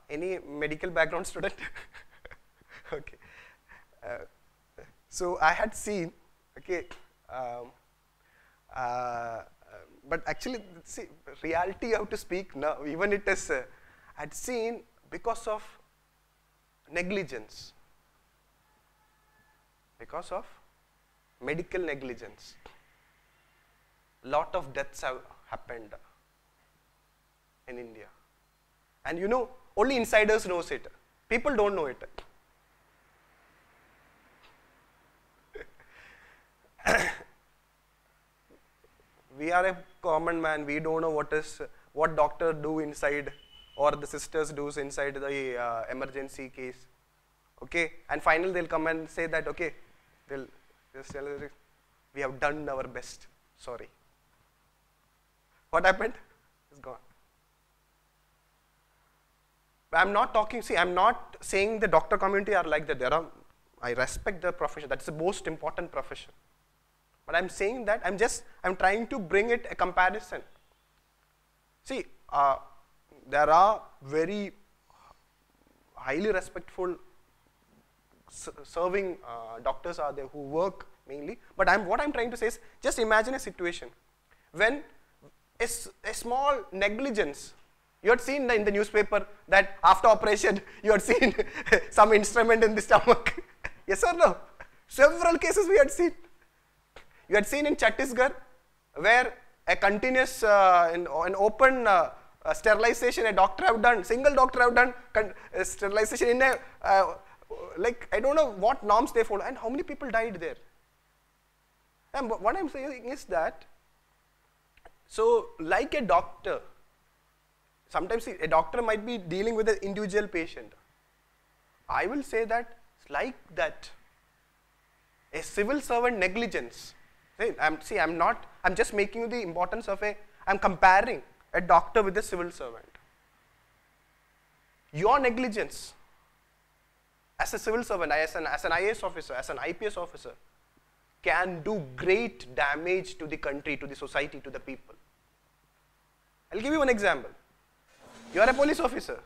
any medical background student? Okay. So I had seen, okay, but actually, see, reality you have to speak now, even it is, I had seen because of negligence, because of medical negligence, lot of deaths have happened in India. And you know, only insiders knows it. People don't know it. We are a common man, we don't know what doctor do inside or the sisters do inside the emergency case. Okay, and finally they'll come and say that, okay, they'll just tell us, we have done our best, sorry. What happened? It's gone. But I'm not talking, see, I'm not saying the doctor community are like that. I respect the profession, that's the most important profession. But I'm saying that, I'm trying to bring it a comparison. See, there are very highly respectful serving doctors are there who work mainly. But what I'm trying to say is, just imagine a situation when a small negligence, you had seen in the newspaper that after operation, you had seen some instrument in the stomach. Yes or no? Several cases we had seen. You had seen in Chhattisgarh where a continuous an open sterilization a doctor have done, single doctor have done sterilization in a like I don't know what norms they follow, and how many people died there. And what I'm saying is that, so like a doctor, sometimes a doctor might be dealing with an individual patient. I will say that it's like that. A civil servant negligence. I'm just making you the importance of I'm comparing a doctor with a civil servant. Your negligence as a civil servant, as an IAS officer, as an IPS officer, can do great damage to the country, to the society, to the people. I'll give you one example. You are a police officer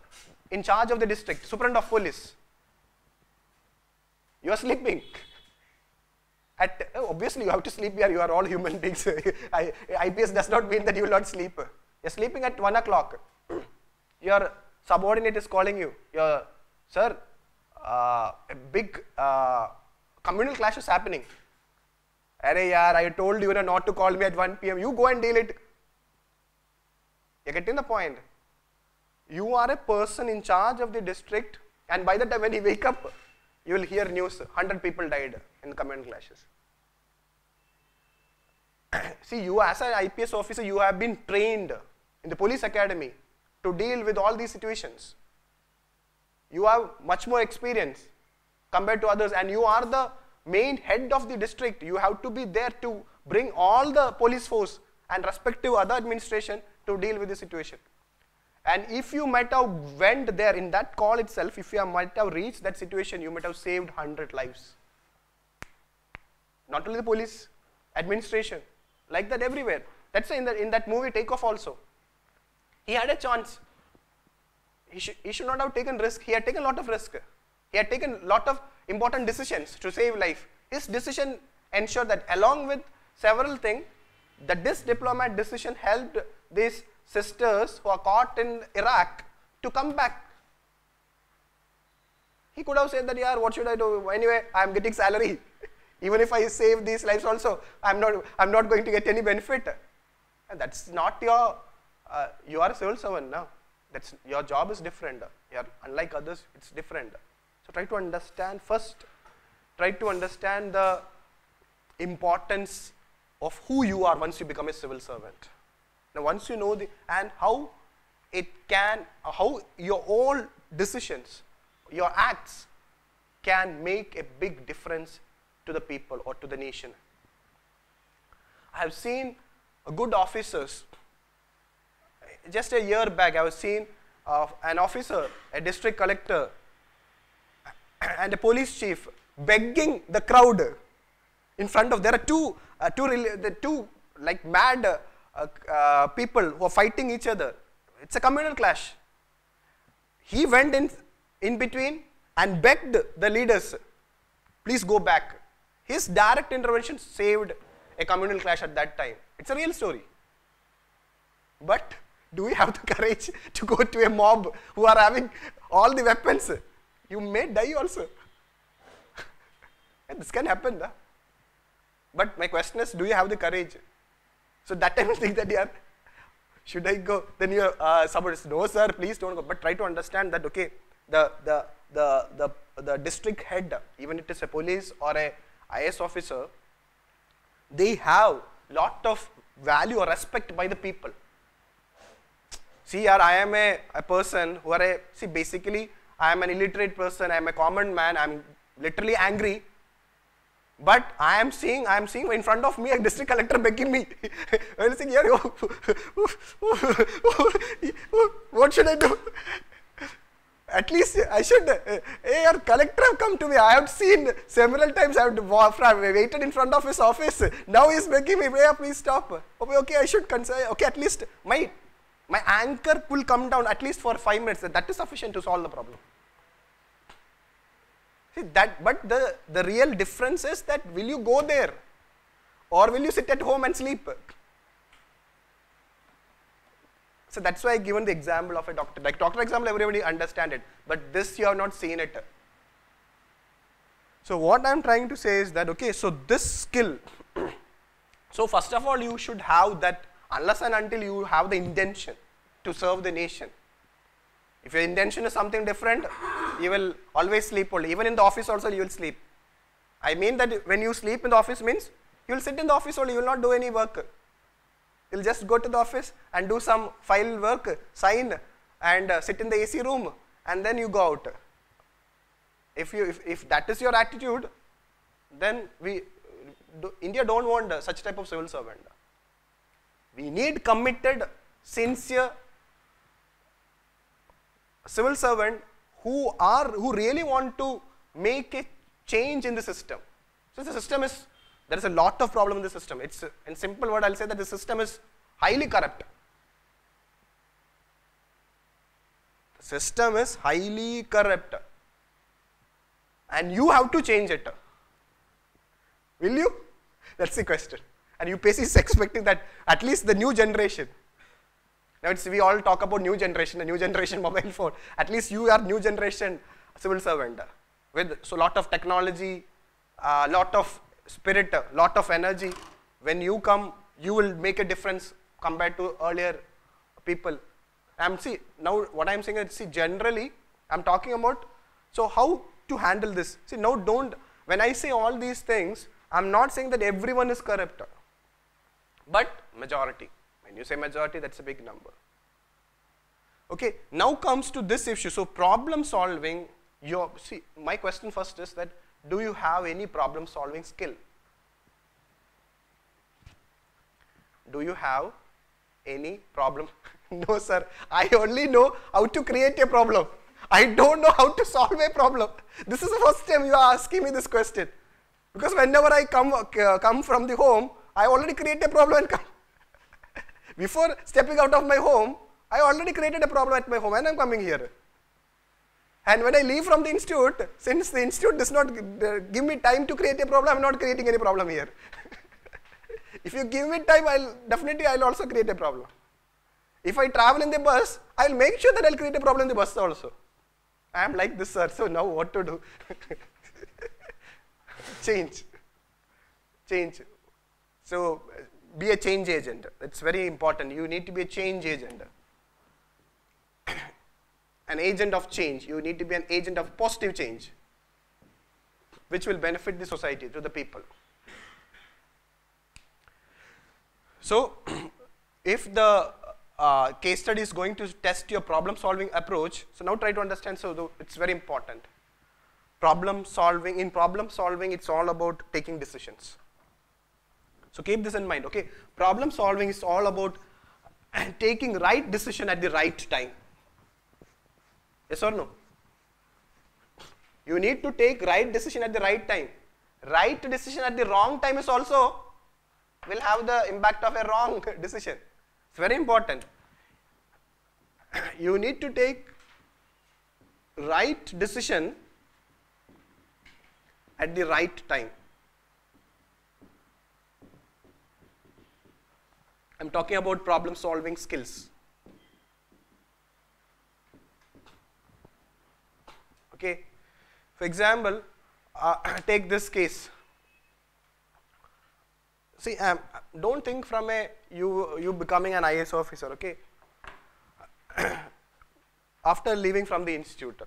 in charge of the district, superintendent of police. You are sleeping. Obviously, you have to sleep here. You are all human beings. IPS does not mean that you will not sleep. You are sleeping at 1 o'clock. Your subordinate is calling you. Sir, a big communal clash is happening. Arey yaar, I told you not to call me at 1 p.m. You go and deal it. You're getting the point. You are a person in charge of the district, and by the time when you wake up, you will hear news, 100 people died in communal clashes. See, you as an IPS officer, you have been trained in the police academy to deal with all these situations. You have much more experience compared to others, and you are the main head of the district. You have to be there to bring all the police force and respective other administration to deal with the situation. And if you might have went there in that call itself, if you might have reached that situation, you might have saved 100 lives. Not only the police, administration, like that everywhere. That's why in that movie Takeoff also, he had a chance. He should not have taken risk. He had taken a lot of risk. He had taken a lot of important decisions to save life. His decision ensured that along with several things, that this diplomat decision helped these sisters who are caught in Iraq to come back. He could have said that, yeah, what should I do? Anyway, I am getting salary. Even if I save these lives also, I'm not going to get any benefit. And that's not your, you are a civil servant now. Your job is different. Unlike others, it's different. So try to understand first, try to understand the importance of who you are once you become a civil servant. Now once you know and how your own decisions, your acts can make a big difference to the people or to the nation. I have seen good officers. Just a year back, I was seeing an officer, a district collector, and a police chief begging the crowd in front of. There are two like mad people who are fighting each other. It's a communal clash. He went in between and begged the leaders, please go back. His direct intervention saved a communal clash at that time. It's a real story. But do we have the courage to go to a mob who are having all the weapons? You may die also. This can happen. Huh? But my question is, do you have the courage? So that time I think that, yeah, should I go? Then somebody says, no sir, please don't go. But try to understand that, okay, the district head, even if it is a police or a IS officer, they have lot of value or respect by the people. See, I am a person who basically I am an illiterate person, I am a common man, I am literally angry. But I am seeing in front of me a district collector begging me. I am saying, yeah, what should I do? At least I should, hey, your collector have come to me. I have seen several times, I have waited in front of his office. Now he is begging me, hey, please stop. Okay, I should consider, okay, at least my anchor will come down at least for 5 minutes. That is sufficient to solve the problem. See that, but the real difference is that will you go there or will you sit at home and sleep? So that's why I given the example of a doctor. Like doctor example, everybody understand it, but this you have not seen it. So what I am trying to say is that, okay, so this skill, so first of all you should have that unless and until you have the intention to serve the nation. If your intention is something different, you will always sleep only. Even in the office also you will sleep. I mean that when you sleep in the office means you will sit in the office only, you will not do any work. You will just go to the office and do some file work, sign and sit in the AC room and then you go out. If that is your attitude, then India don't want such type of civil servant. We need committed, sincere civil servant who really want to make a change in the system. So the system is, there is a lot of problem in the system. It's, in simple word, I'll say that the system is highly corrupt. The system is highly corrupt. And you have to change it. Will you? That's the question. And UPSC is expecting that at least the new generation. Now we all talk about new generation, the new generation mobile phone. At least you are new generation civil servant with so lot of technology, lot of spirit, lot of energy. When you come, you will make a difference compared to earlier people. See, now what I'm saying is, see, generally I'm talking about, so how to handle this. See, now when I say all these things, I'm not saying that everyone is corrupt, but majority. When you say majority, that's a big number. Okay, now comes to this issue. So problem solving, see, my question first is that, do you have any problem solving skill? Do you have any problem? No sir, I only know how to create a problem. I don't know how to solve a problem. This is the first time you are asking me this question. Because whenever I come from the home, I already create a problem and come. Before stepping out of my home, I already created a problem at my home and I'm coming here. And when I leave from the institute, since the institute does not give me time to create a problem, I'm not creating any problem here. If you give me time, I'll also create a problem. If I travel in the bus, I'll make sure that I'll create a problem in the bus also. I am like this, sir, so now what to do? Change. So be a change agent. It's very important. You need to be a change agent. An agent of change. You need to be an agent of positive change, which will benefit the society, to the people. So if the case study is going to test your problem solving approach, so now try to understand, so it's very important. Problem solving, in problem solving, it's all about taking decisions. So keep this in mind, okay? Problem solving is all about taking right decision at the right time. Yes or no? You need to take right decision at the right time. Right decision at the wrong time is also will have the impact of a wrong decision. It's very important. You need to take right decision at the right time. I'm talking about problem solving skills. Okay. For example, take this case. See, don't think from you becoming an IAS officer, okay? After leaving from the institute,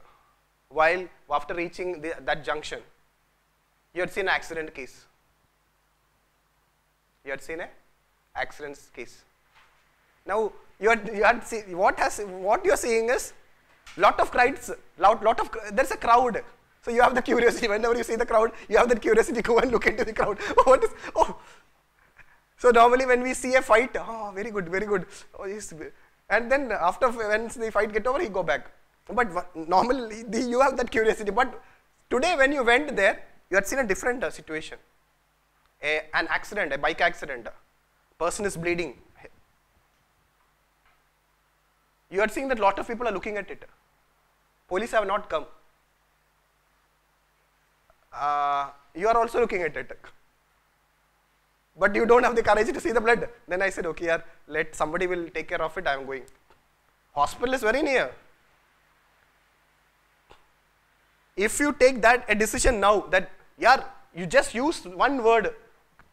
after reaching that junction, you had seen an accident case. You had seen an accident case. Now what you are seeing is lot of crowds, there's a crowd. So you have the curiosity. Whenever you see the crowd, you have that curiosity. Go and look into the crowd. What is? Oh. So normally when we see a fight, oh, very good, very good. Oh, yes. And then after when the fight get over, he go back. But normally you have that curiosity. But today when you went there, you had seen a different situation. An accident, a bike accident. Person is bleeding. You are seeing that lot of people are looking at it. Police have not come. You are also looking at it. But you don't have the courage to see the blood. Then I said, okay, yaar, let somebody will take care of it, I am going. Hospital is very near. If you take a decision now that, yaar, you just use one word,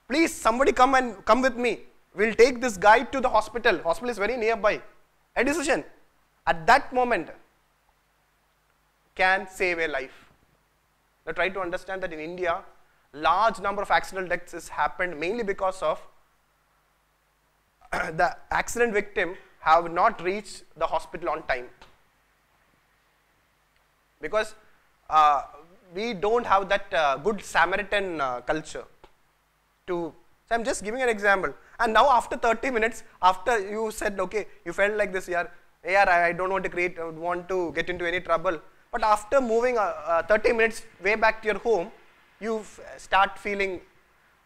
please somebody come with me. we'll take this guy to the hospital. Hospital is very nearby. A decision at that moment can save a life. Now try to understand that in India, large number of accidental deaths has happened mainly because of the accident victim have not reached the hospital on time. Because we don't have that good Samaritan culture. So I'm just giving an example. And now after 30 minutes, after you said, okay, you felt like this, yeah, I don't want to get into any trouble. But after moving 30 minutes way back to your home, you start feeling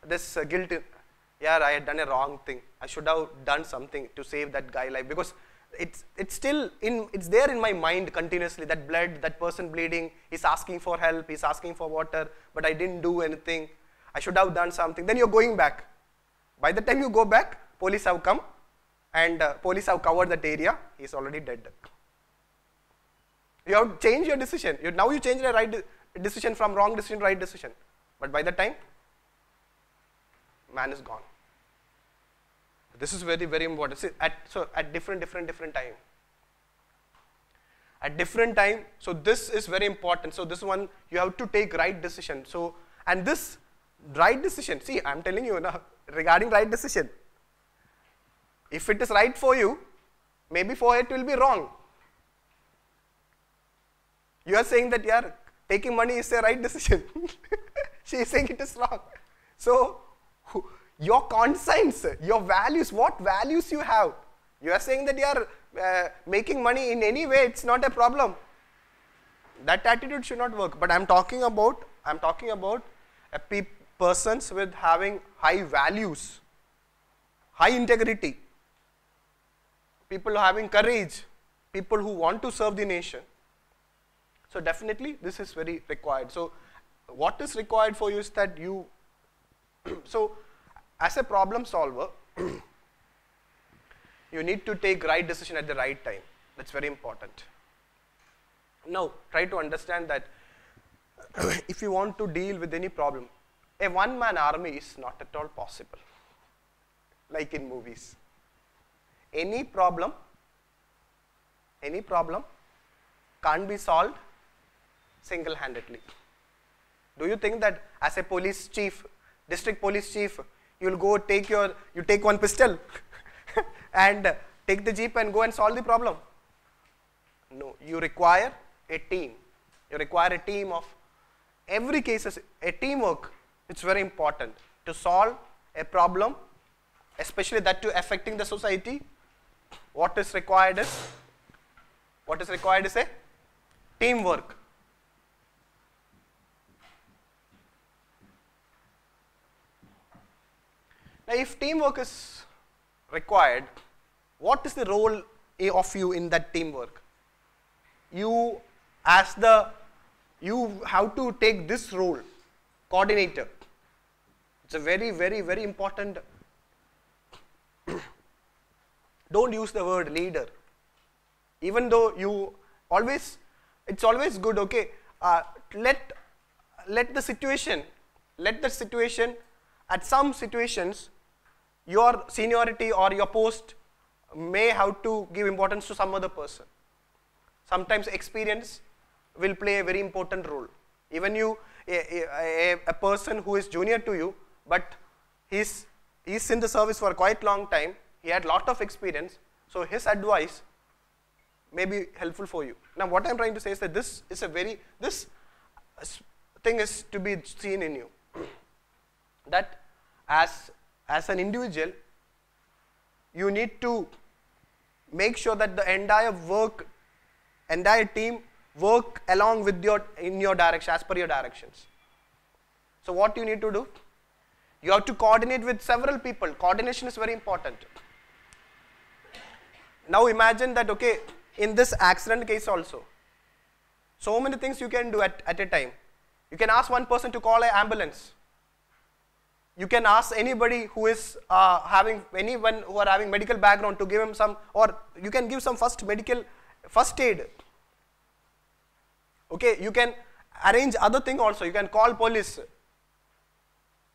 this guilt. Yeah, I had done a wrong thing. I should have done something to save that guy's life, because it's there in my mind continuously. That blood, that person bleeding, he's asking for help, he's asking for water, but I didn't do anything. I should have done something. Then you're going back. By the time you go back, police have come and police have covered that area. He's already dead. You have changed your decision. Now you change the right decision from wrong decision to right decision. But by the time, man is gone. This is very, very important. See, at different time. At different time, so this is very important. So this one, you have to take right decision. So, and this right decision, see, I'm telling you now, regarding right decision, if it is right for you, maybe for it will be wrong. You are saying that, yeah, taking money is a right decision. She is saying it is wrong. So, your conscience, your values, what values you have. You are saying that you are making money in any way, it's not a problem. That attitude should not work. But I'm talking about persons with having high values, high integrity, people having courage, people who want to serve the nation. So definitely this is very required. So what is required for you is that you, so as a problem solver, you need to take right decision at the right time. That's very important. Now try to understand that if you want to deal with any problem, a one-man army is not at all possible, like in movies. Any problem can't be solved single-handedly. Do you think that as a police chief, district police chief, you will go you take one pistol and take the jeep and go and solve the problem? No, you require a team. You require a team of every cases, a teamwork. It's very important to solve a problem, especially that to affecting the society. What is required is a teamwork. Now, if teamwork is required, what is the role of you in that teamwork? You have to take this role, coordinator. It's a very, very, very important. Don't use the word leader. Even though it's always good, okay, let the situation, at some situations, your seniority or your post may have to give importance to some other person. Sometimes experience will play a very important role. Even a person who is junior to you, but he's in the service for a quite long time, he had lot of experience, so his advice may be helpful for you. Now what I'm trying to say is that this thing is to be seen in you. That as an individual, you need to make sure that the entire team work along with in your direction, as per your directions. So what you need to do? You have to coordinate with several people. Coordination is very important. Now imagine that, okay, in this accident case also, so many things you can do at a time. You can ask one person to call an ambulance. You can ask anybody who is anyone who are having medical background to give him some, or you can give some first aid. Okay, you can arrange other thing also. You can call police.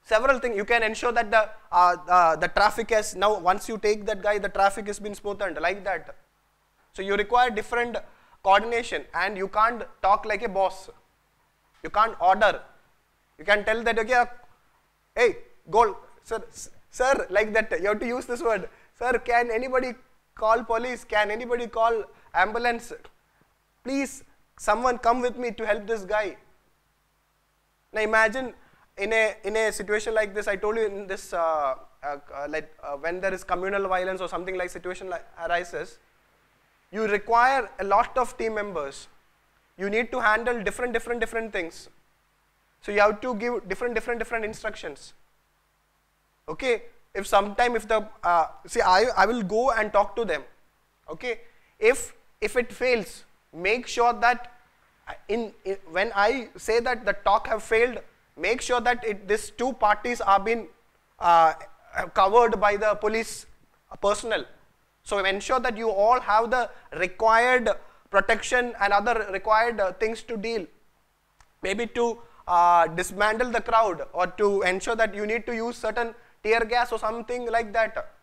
Several things. You can ensure that the traffic has, now once you take that guy, the traffic has been smoothened like that. So you require different coordination, and you can't talk like a boss. You can't order. You can tell that, okay, hey, go, sir, like that. You have to use this word. Sir, can anybody call police? Can anybody call ambulance? Please, someone come with me to help this guy. Now imagine in a situation like this, I told you in this, when there is communal violence or something like situation like arises, you require a lot of team members. You need to handle different things. So you have to give different instructions. Okay, if sometime if the I will go and talk to them. Okay, if it fails, make sure that when I say that the talk have failed, make sure that these two parties are being covered by the police personnel. So ensure that you all have the required protection and other required things to deal. Maybe to dismantle the crowd, or to ensure that you need to use certain tear gas or something like that.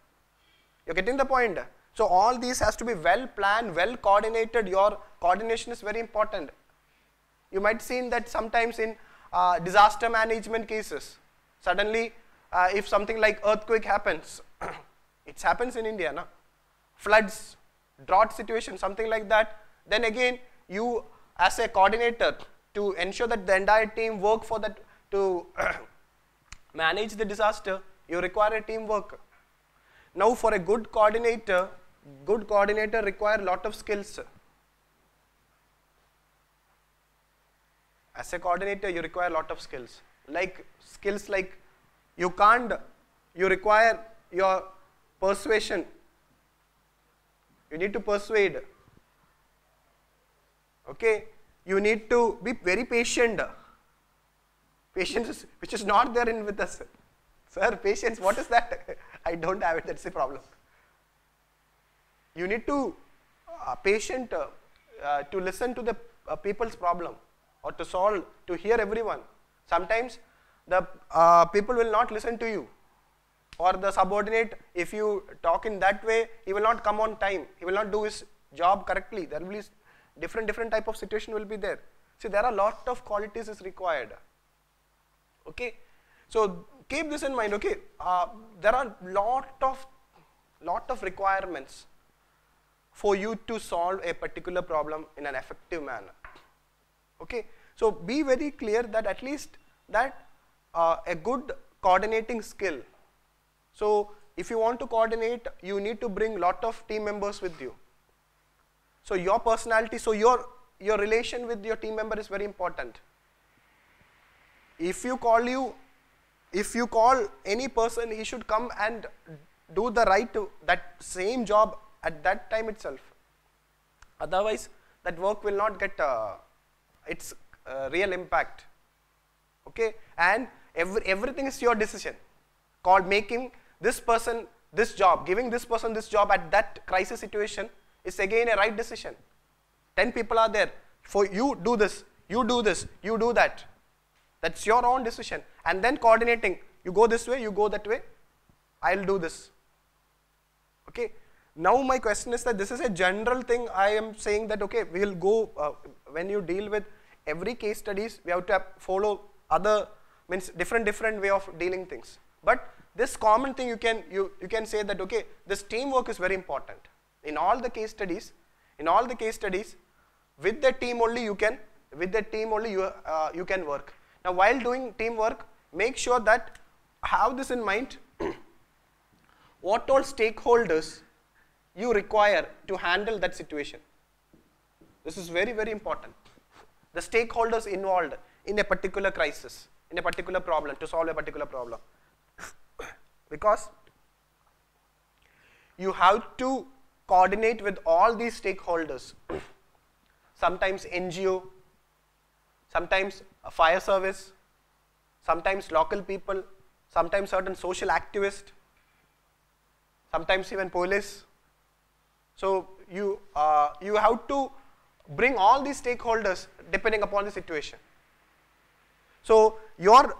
You're getting the point? So all these has to be well planned, well coordinated. Your coordination is very important. You might seen that sometimes in disaster management cases, suddenly if something like earthquake happens, it happens in India, no? Floods, drought situation, something like that, then again you as a coordinator to ensure that the entire team work for that to manage the disaster, you require a teamwork. Now for a good coordinator require a lot of skills. As a coordinator, you require a lot of skills. Like you require your persuasion. You need to persuade. Okay, you need to be very patient. Patience which is not there in with us. Sir, patience, what is that? I don't have it, that's the problem. You need to patient to listen to the people's problem, or to solve, to hear everyone. Sometimes the people will not listen to you, or the subordinate, if you talk in that way, he will not come on time, he will not do his job correctly. There will be different type of situation will be there. See, there are a lot of qualities is required. Okay, so keep this in mind. Okay, there are lot of requirements for you to solve a particular problem in an effective manner. Okay, so be very clear that at least that a good coordinating skill. So if you want to coordinate, you need to bring lot of team members with you. So your personality, so your relation with your team member is very important. If you call any person, he should come and do that same job at that time itself. Otherwise, that work will not get its real impact. Okay, and everything is your decision. Called making this person this job, giving this person this job at that crisis situation is again a right decision. 10 people are there. For you do this, you do this, you do that. That's your own decision. And then coordinating, you go this way, you go that way, I'll do this. Okay. Now my question is that this is a general thing. I am saying that, okay, we will go, when you deal with every case studies, we have to follow other, means different way of dealing things. But this common thing you can say that, okay, this teamwork is very important. In all the case studies, with the team only you can work. Now while doing teamwork, make sure that have this in mind, what all stakeholders you require to handle that situation. This is very, very important. The stakeholders involved in a particular crisis, in a particular problem, to solve a particular problem. Because you have to coordinate with all these stakeholders. Sometimes NGO, sometimes a fire service, sometimes local people, sometimes certain social activists, sometimes even police. So you have to bring all these stakeholders depending upon the situation. So your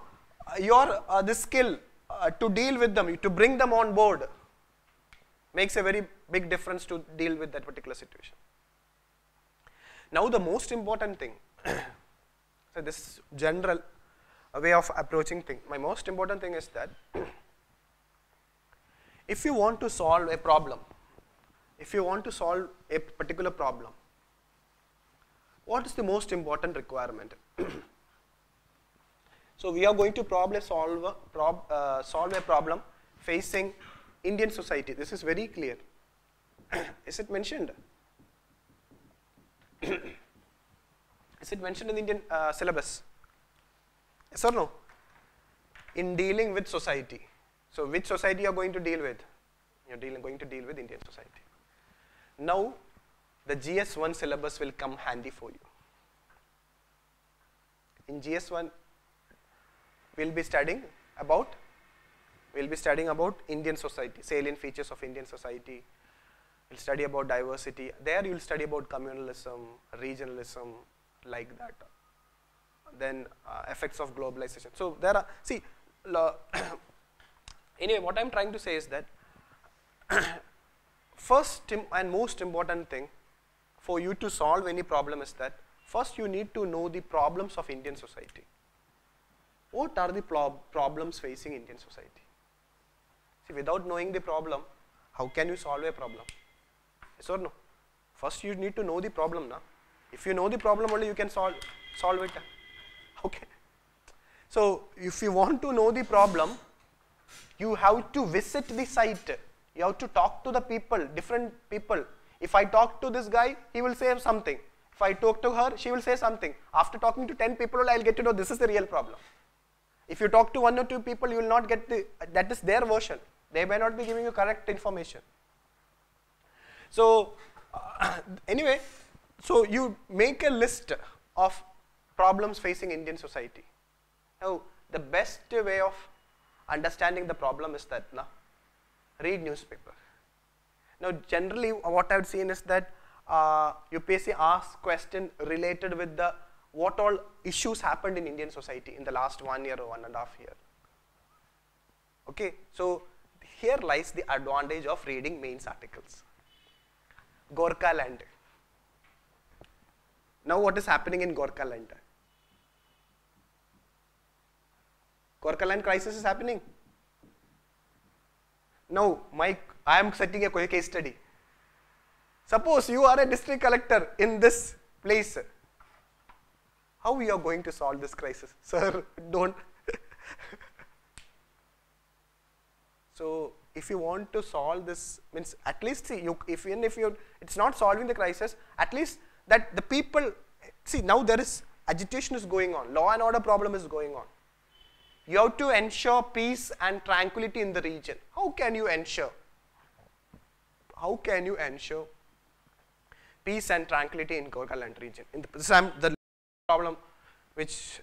this skill to deal with them, to bring them on board, makes a very big difference to deal with that particular situation. Now the most important thing, so this is general way of approaching thing. My most important thing is that if you want to solve a problem, if you want to solve a particular problem, what is the most important requirement? So we are going to probably solve a problem facing Indian society. This is very clear. Is it mentioned? Is it mentioned in the Indian syllabus? Yes or no? In dealing with society. So which society you are going to deal with? You are going to deal with Indian society. Now the GS1 syllabus will come handy for you. In GS1 we'll be studying about Indian society, salient features of Indian society. We'll study about diversity. There you will study about communalism, regionalism, like that. Then effects of globalization. So there are, see, anyway, what I'm trying to say is that first and most important thing for you to solve any problem is that first you need to know the problems of Indian society. What are the problems facing Indian society? See, without knowing the problem, how can you solve a problem? Yes or no? First you need to know the problem now. If you know the problem only, you can solve it. Okay. So if you want to know the problem, you have to visit the site. You have to talk to the people, different people. If I talk to this guy, he will say something. If I talk to her, she will say something. After talking to 10 people, I'll get to know this is the real problem. If you talk to 1 or 2 people, you will not get that is their version. They may not be giving you correct information. So anyway, so you make a list of problems facing Indian society. Now the best way of understanding the problem is that read newspaper. Now generally what I've seen is that UPSC asks question related with the what all issues happened in Indian society in the last 1 year or 1.5 years. Okay, so here lies the advantage of reading mains articles. Gorkha land. Now what is happening in Gorkha land? Gorkha land crisis is happening. Now I am setting a case study. Suppose you are a district collector in this place. How we are going to solve this crisis? Sir, don't. So if you want to solve this, means at least see, even if it's not solving the crisis, at least that the people, see now there is agitation is going on, law and order problem is going on. You have to ensure peace and tranquility in the region. How can you ensure? How can you ensure peace and tranquility in Gorkha land region? In the problem which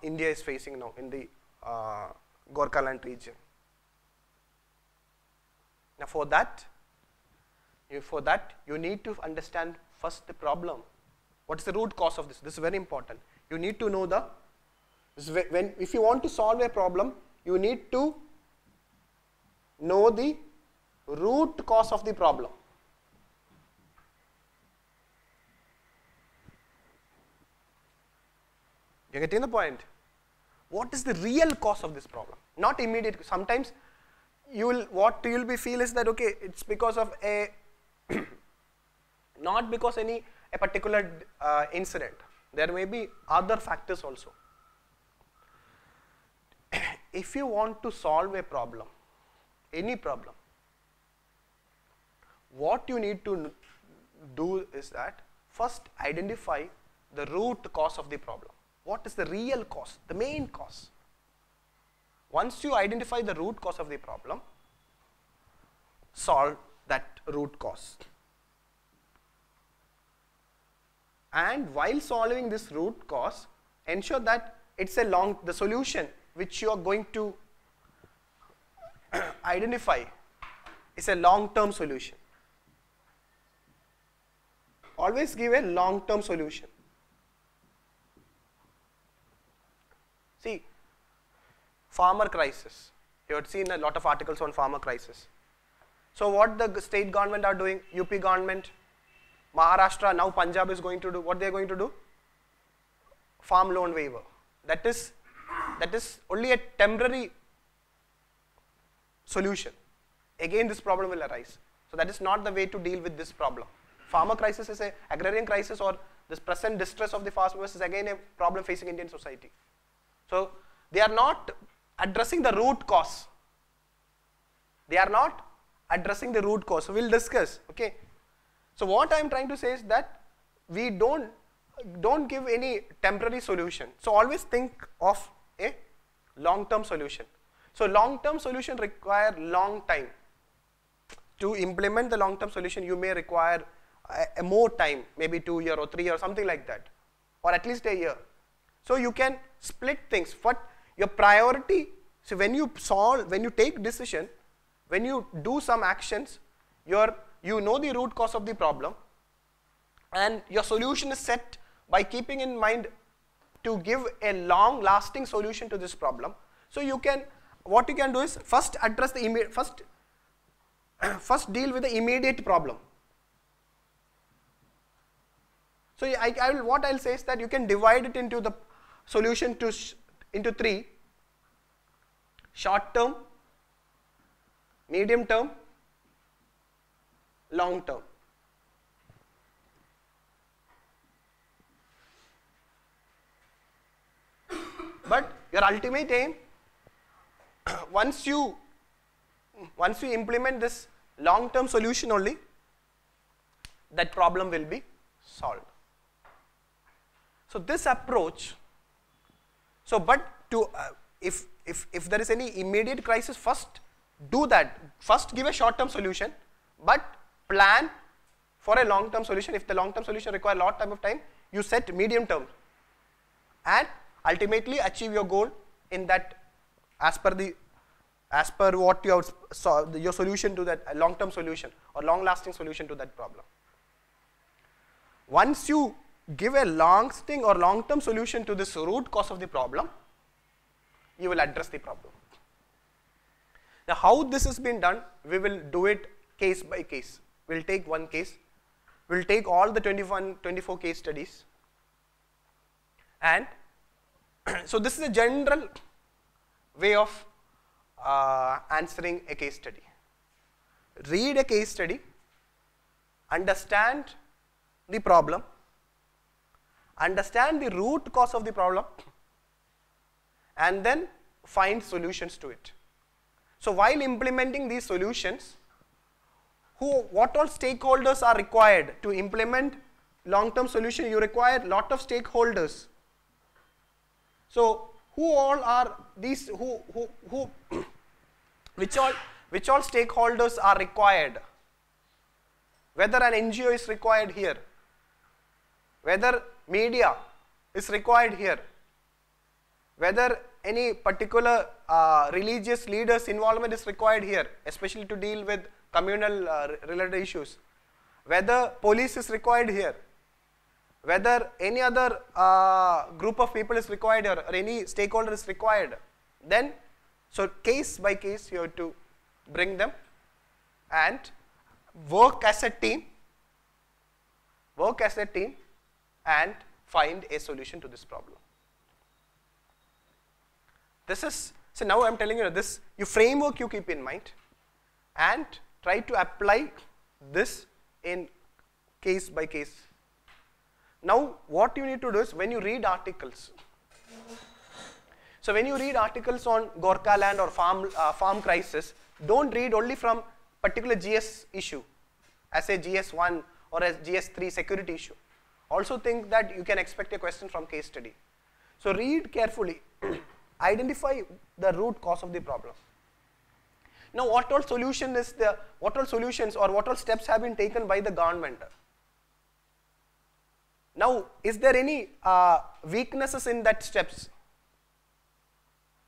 India is facing now in the Gorkha land region. Now for that you need to understand first the problem. What is the root cause of this? This is very important. You need to know if you want to solve a problem, you need to know the root cause of the problem. You're getting the point? What is the real cause of this problem? Not immediate. Sometimes what you will be feel is that okay, it's because of a not because a particular incident. There may be other factors also. If you want to solve a problem, any problem, what you need to do is that first identify the root cause of the problem. What is the real cause, the main cause? Once you identify the root cause of the problem, solve that root cause. And while solving this root cause, ensure that it's the solution which you are going to identify is a long-term solution. Always give a long-term solution. See, farmer crisis. You have seen a lot of articles on farmer crisis. So what the state government are doing, UP government, Maharashtra, now Punjab is going to do, what they are going to do? Farm loan waiver. That is only a temporary solution. Again this problem will arise. So that is not the way to deal with this problem. Farmer crisis is an agrarian crisis, or this present distress of the farmers is again a problem facing Indian society. So they are not addressing the root cause. They are not addressing the root cause. So we'll discuss, okay. So what I am trying to say is that we don't give any temporary solution. So always think of a long-term solution. So long-term solution require long time. To implement the long-term solution, you may require a more time, maybe 2 years or 3 years, something like that, or at least a year. So you can split things. What your priority? So when you solve, when you take decision, when you do some actions, you know the root cause of the problem, and your solution is set by keeping in mind to give a long-lasting solution to this problem. So you can, what you can do is first address the first deal with the immediate problem. So what I'll say is that you can divide it into the solution into 3: short term, medium term, long term. But your ultimate aim, once you implement this long term solution only, that problem will be solved. So this approach, so but to if there is any immediate crisis, first do that. First give a short term solution, but plan for a long term solution. If the long term solution requires a lot of time, you set medium term, and ultimately achieve your goal in that as per what you saw, your solution to that long term solution or long lasting solution to that problem. Once you give a lasting or long term solution to this root cause of the problem, you will address the problem. Now how this has been done, we will do it case by case. We will take one case, we will take all the 24 case studies, and so this is a general way of answering a case study. Read a case study, understand the problem, understand the root cause of the problem, and then find solutions to it. So while implementing these solutions, what all stakeholders are required to implement long-term solution? You require lot of stakeholders. So who all are these? Which all stakeholders are required? Whether an NGO is required here, whether media is required here, whether any particular religious leaders' involvement is required here, especially to deal with communal related issues, whether police is required here, whether any other group of people is required here, or any stakeholder is required, then so case by case you have to bring them and work as a team and find a solution to this problem. This is, so now I am telling you this, your framework you keep in mind and try to apply this in case by case. Now what you need to do is, when you read articles, so when you read articles on Gorkha land or farm crisis, don't read only from particular GS issue as a GS1 or as GS3 security issue. Also think that you can expect a question from case study. So read carefully, identify the root cause of the problem. Now what all solutions or what all steps have been taken by the government? Now is there any weaknesses in that steps?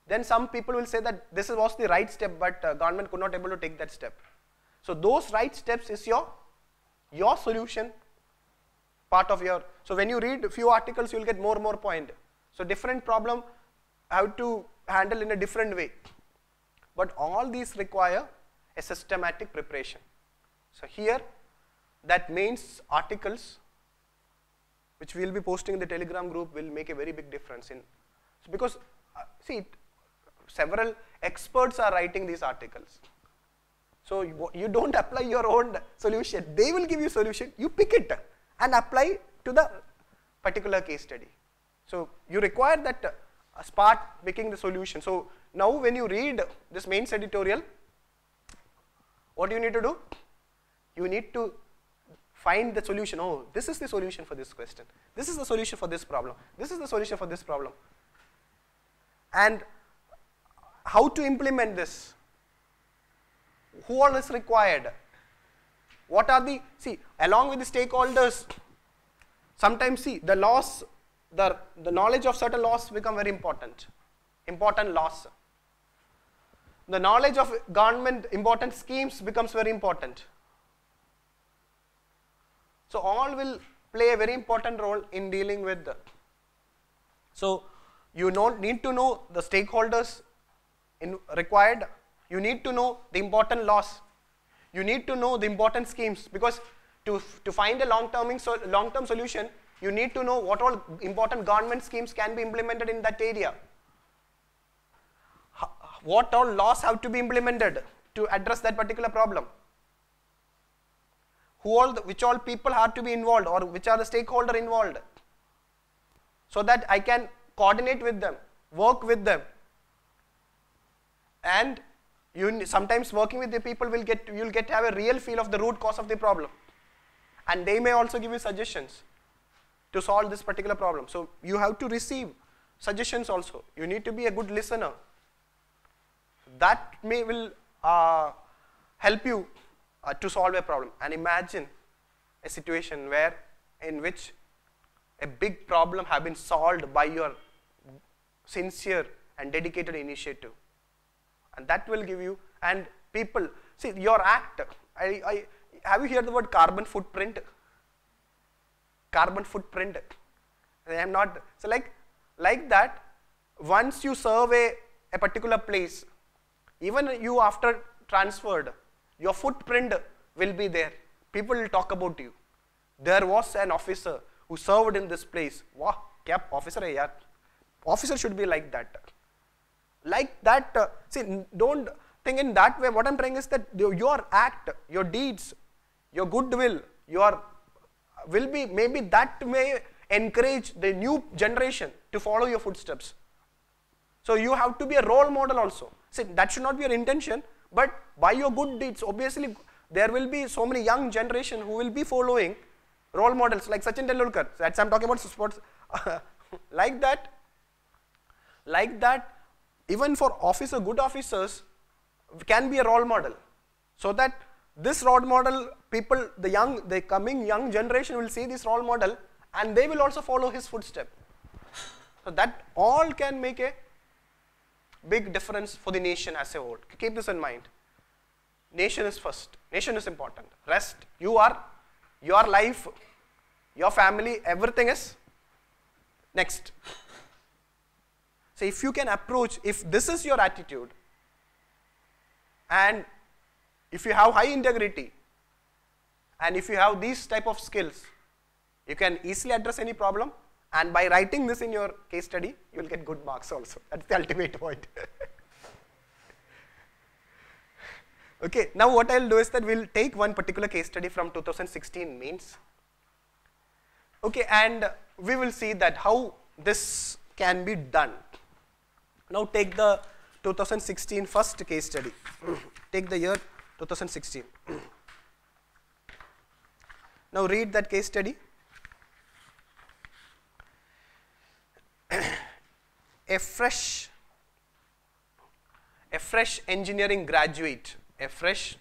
Then some people will say that this was the right step, but government could not able to take that step. So those right steps is your solution part of your, so when you read a few articles you will get more point. So different problem have to handled in a different way. But all these require a systematic preparation. So here, that mains articles, which we will be posting in the Telegram group, will make a very big difference in, so because see, several experts are writing these articles. So you don't apply your own solution. They will give you solution. You pick it and apply to the particular case study. So you require that start picking the solution. So now when you read this mains editorial, what do you need to do? You need to find the solution. Oh, this is the solution for this question. This is the solution for this problem. This is the solution for this problem. And how to implement this? Who all is required? What are the, see, along with the stakeholders, sometimes see, the laws, the knowledge of certain laws become very important. Important laws. The knowledge of government important schemes becomes very important. So all will play a very important role in dealing with the, so you need to know the stakeholders required. You need to know the important laws. You need to know the important schemes, because to find a long-term solution, you need to know what all important government schemes can be implemented in that area. What all laws have to be implemented to address that particular problem. Which all people have to be involved, or which are the stakeholders involved, so that I can coordinate with them, work with them. And sometimes working with the people you'll get to have a real feel of the root cause of the problem, and they may also give you suggestions to solve this particular problem. So you have to receive suggestions also. You need to be a good listener. That will help you to solve a problem. And imagine a situation in which a big problem have been solved by your sincere and dedicated initiative. And that will give you, and people, see, your act, have you heard the word carbon footprint? Carbon footprint. I am not, so like that, once you survey a particular place, even you after transferred, your footprint will be there. People will talk about you. There was an officer who served in this place. Wow, kya officer hai yaar. Officer should be like that. Like that, see, don't think in that way. What I'm trying is that your act, your deeds, your goodwill, maybe that may encourage the new generation to follow your footsteps. So you have to be a role model also. See, that should not be your intention, but by your good deeds, obviously there will be so many young generation who will be following role models like Sachin Tendulkar. That's I'm talking about sports. like that, even for good officers can be a role model, so that this role model, the coming young generation will see this role model and they will also follow his footsteps. So that all can make a big difference for the nation as a whole. Keep this in mind. Nation is first. Nation is important. Rest, your life, your family, everything is next. So if you can approach, if this is your attitude, and if you have high integrity, and if you have these type of skills, you can easily address any problem, and by writing this in your case study, you will get good marks also. That's the ultimate point. Okay, now what I'll do is that we'll take one particular case study from 2016 mains. Okay, and we will see that how this can be done. Now take the 2016 first case study. Take the year 2016. Now read that case study. A fresh engineering graduate. A fresh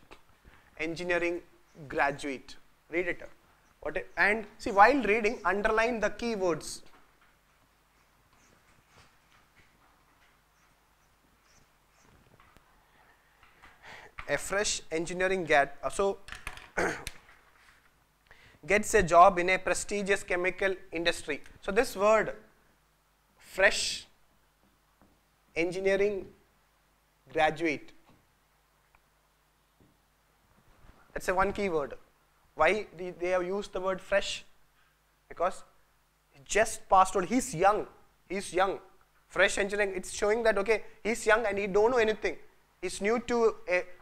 engineering graduate. Read it. And see, while reading, underline the keywords. A fresh engineering gets a job in a prestigious chemical industry. So this word, fresh engineering graduate. That's a one key word. Why they have used the word fresh? Because he just passed out. He's young. He's young. Fresh engineering. It's showing that okay, he's young and he don't know anything. He's new to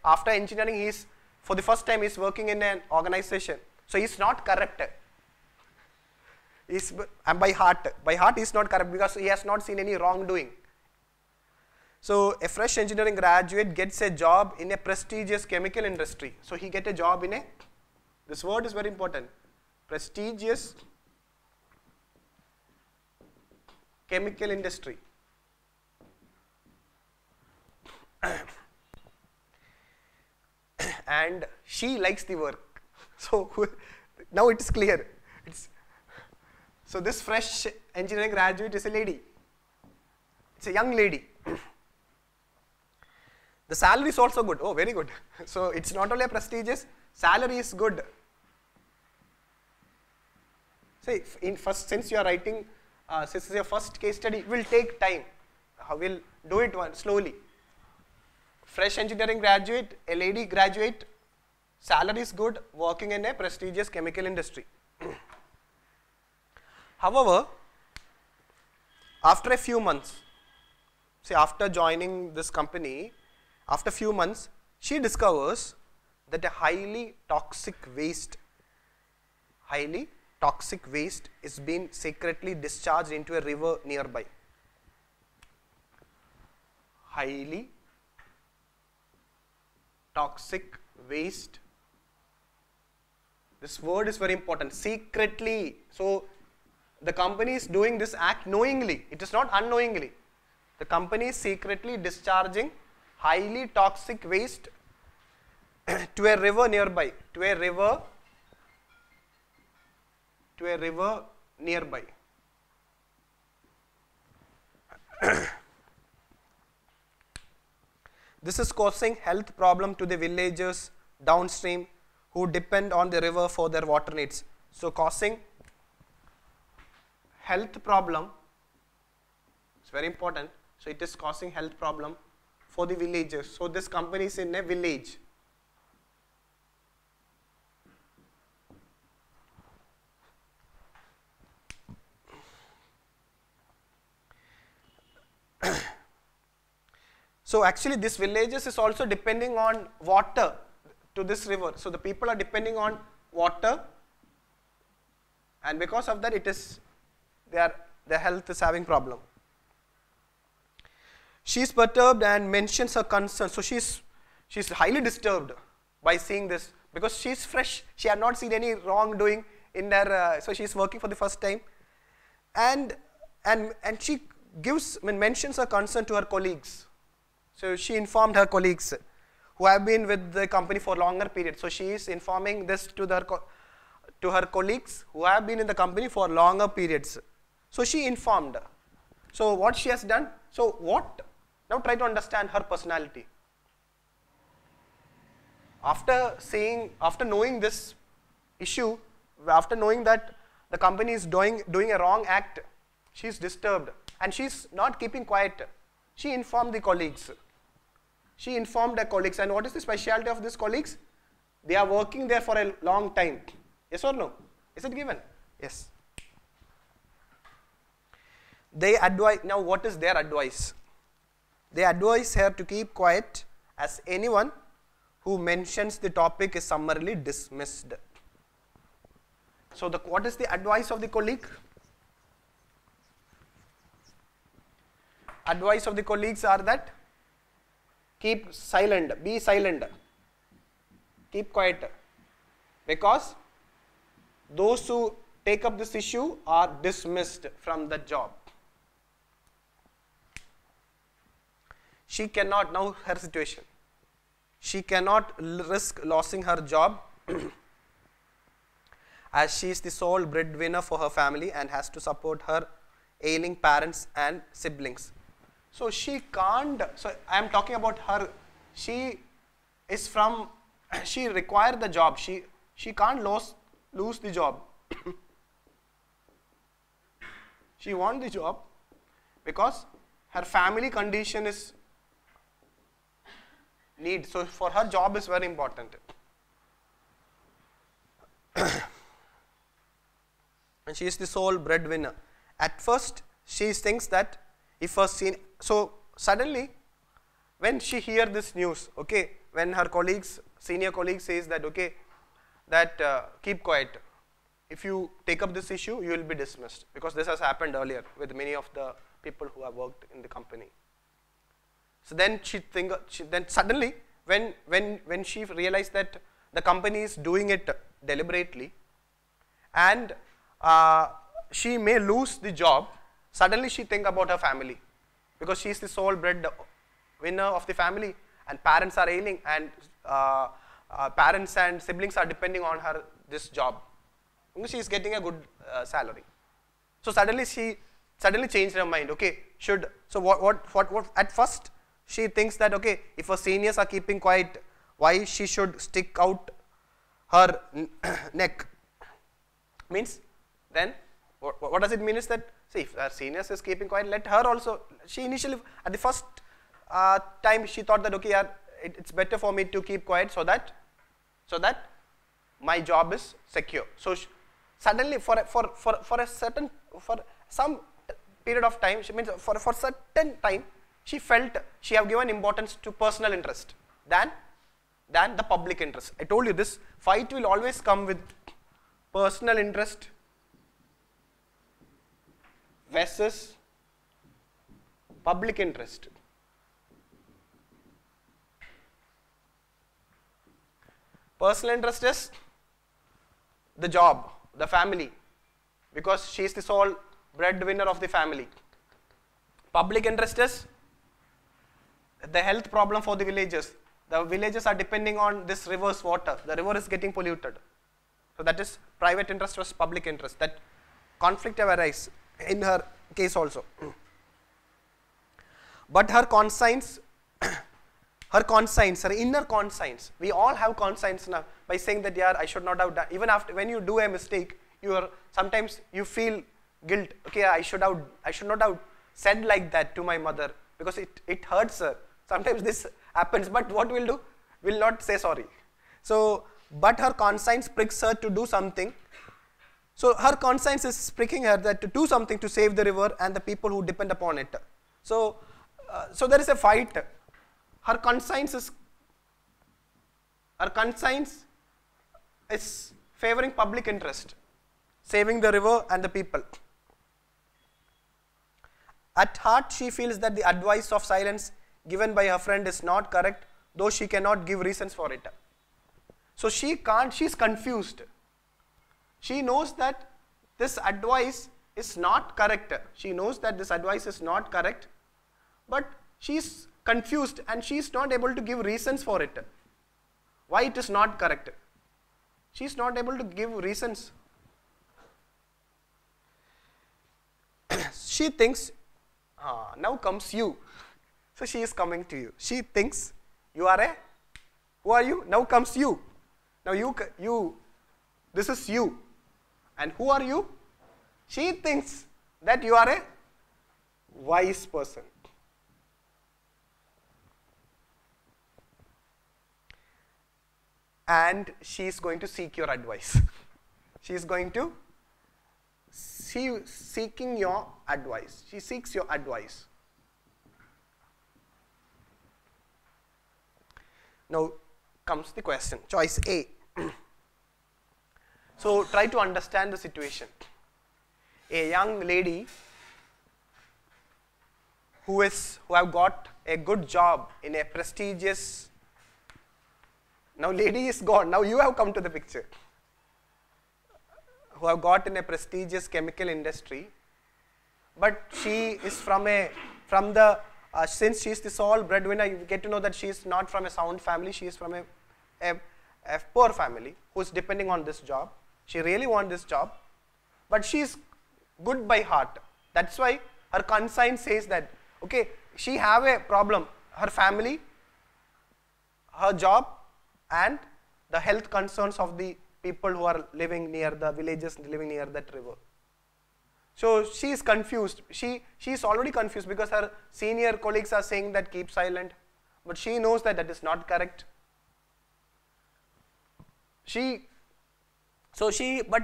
after engineering. He's for the first time he's working in an organization. So he's not corrupt. And by heart he's not corrupt because he has not seen any wrongdoing. So a fresh engineering graduate gets a job in a prestigious chemical industry. So he get a job in a, this word is very important, prestigious chemical industry. And she likes the work. So now it is clear. So this fresh engineering graduate is a lady. It's a young lady. The salary is also good. Oh, very good. So it's not only a prestigious, salary is good. See, since you are writing, since it's your first case study, it will take time. We'll do it slowly. Fresh engineering graduate, a lady graduate, salary is good, working in a prestigious chemical industry. However, after a few months, say after joining this company, after a few months, she discovers that a highly toxic waste is being secretly discharged into a river nearby. Highly toxic waste. This word is very important. Secretly. So the company is doing this act knowingly. It is not unknowingly. The company is secretly discharging highly toxic waste to a river nearby. To a river nearby. This is causing health problem to the villagers downstream who depend on the river for their water needs. So causing health problem, it's very important. So it is causing health problem for the villagers. So this company is in a village. So actually this villages is also depending on water to this river. So the people are depending on water, and because of that it is their health is having problem. She is perturbed and mentions her concern. So she's highly disturbed by seeing this because she is fresh. She had not seen any wrongdoing in her. So she is working for the first time, and she mentions her concern to her colleagues. So she informed her colleagues who have been with the company for longer period. So she is informing this to her colleagues who have been in the company for longer periods. So she informed. So what she has done? So what? Now try to understand her personality. After knowing this issue, after knowing that the company is doing a wrong act, she is disturbed and she is not keeping quiet. She informed the colleagues. She informed her colleagues, and what is the specialty of these colleagues? They are working there for a long time. Yes or no? Is it given? Yes. They advise, now what is their advice? They advise her to keep quiet as anyone who mentions the topic is summarily dismissed. So what is the advice of the colleague? Advice of the colleagues are that keep silent, be silent, keep quiet, because those who take up this issue are dismissed from the job. She cannot, now her situation, she cannot risk losing her job as she is the sole breadwinner for her family and has to support her ailing parents and siblings. So she can't, so I am talking about her, she required the job, she can't lose the job. She wants the job because her family condition is need. So for her, job is very important. And she is the sole breadwinner. At first, she thinks that if her so suddenly, when she hear this news, okay, when her colleagues, senior colleague says that, okay, that keep quiet. If you take up this issue, you will be dismissed, because this has happened earlier with many of the people who have worked in the company. So then then suddenly, when she realized that the company is doing it deliberately, and she may lose the job, suddenly she think about her family, because she is the sole breadwinner of the family, and parents are ailing, and parents and siblings are depending on her this job. She is getting a good salary. So suddenly she changed her mind. Okay, so what at first she thinks that, okay, if her seniors are keeping quiet, why she should stick out her neck? Means then what does it mean is that, see, if her seniors is keeping quiet, let her also. She initially at the first time she thought that, okay, yeah, it's better for me to keep quiet so that my job is secure. So suddenly for some period of time, she means for certain time, she felt she have given importance to personal interest than the public interest. I told you this fight will always come with personal interest versus public interest. Personal interest is the job, the family, because she is the sole breadwinner of the family. Public interest is the health problem for the villagers. The villagers are depending on this river's water. The river is getting polluted. So that is private interest versus public interest. That conflict have arisen in her case also. But her conscience, her inner conscience, we all have conscience now, by saying that, yeah, I should not have done. Even after, when you do a mistake, sometimes you feel guilt. Okay, I should not have said like that to my mother, because it hurts her. Sometimes this happens, but what we'll do? We'll not say sorry. So, but her conscience pricks her to do something. So her conscience is pricking her that to do something to save the river and the people who depend upon it. So, so there is a fight. Her conscience is favoring public interest, saving the river and the people. At heart, she feels that the advice of silence given by her friend is not correct, though she cannot give reasons for it. So she's confused. She knows that this advice is not correct. She knows that this advice is not correct, but she's confused and she's not able to give reasons for it. Why it is not correct? She's not able to give reasons. She thinks, now comes you. So she is coming to you. She thinks you are who are you? Now comes you. Now this is you. And who are you? She thinks that you are a wise person. And she is going to seek your advice. She is going to seeking your advice. She seeks your advice. Now comes the question, choice A. So try to understand the situation. A young lady who have got a good job in a prestigious, now lady is gone, now you have come to the picture, who have got in a prestigious chemical industry, but she is since she is the sole breadwinner, you get to know that she is not from a sound family, she is from a poor family who is depending on this job. She really wants this job, but she is good by heart. That's why her conscience says that, okay, she have a problem, her family, her job, and the health concerns of the people who are living near the villages, living near that river. So she is confused. She is already confused because her senior colleagues are saying that keep silent, but she knows that that is not correct. But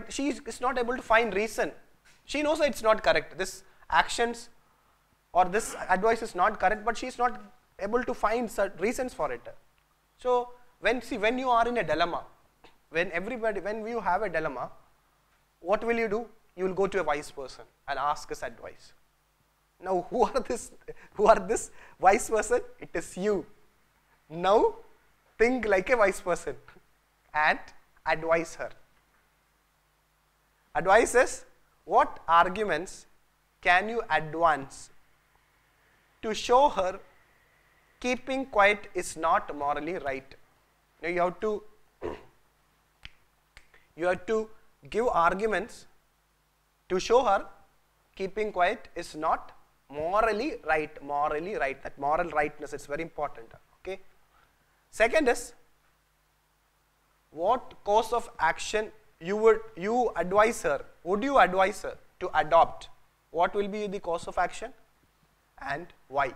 she is not able to find reason. She knows that it's not correct. This actions or this advice is not correct, but she is not able to find reasons for it. So when you are in a dilemma, when you have a dilemma, what will you do? You will go to a wise person and ask his advice. Now who are this wise person? It is you. Now think like a wise person and advise her. Advice is, what arguments can you advance to show her keeping quiet is not morally right? Now you have to give arguments to show her keeping quiet is not morally right. That moral rightness is very important. Okay. Second is, what course of action would you advise her to adopt? What will be the course of action and why?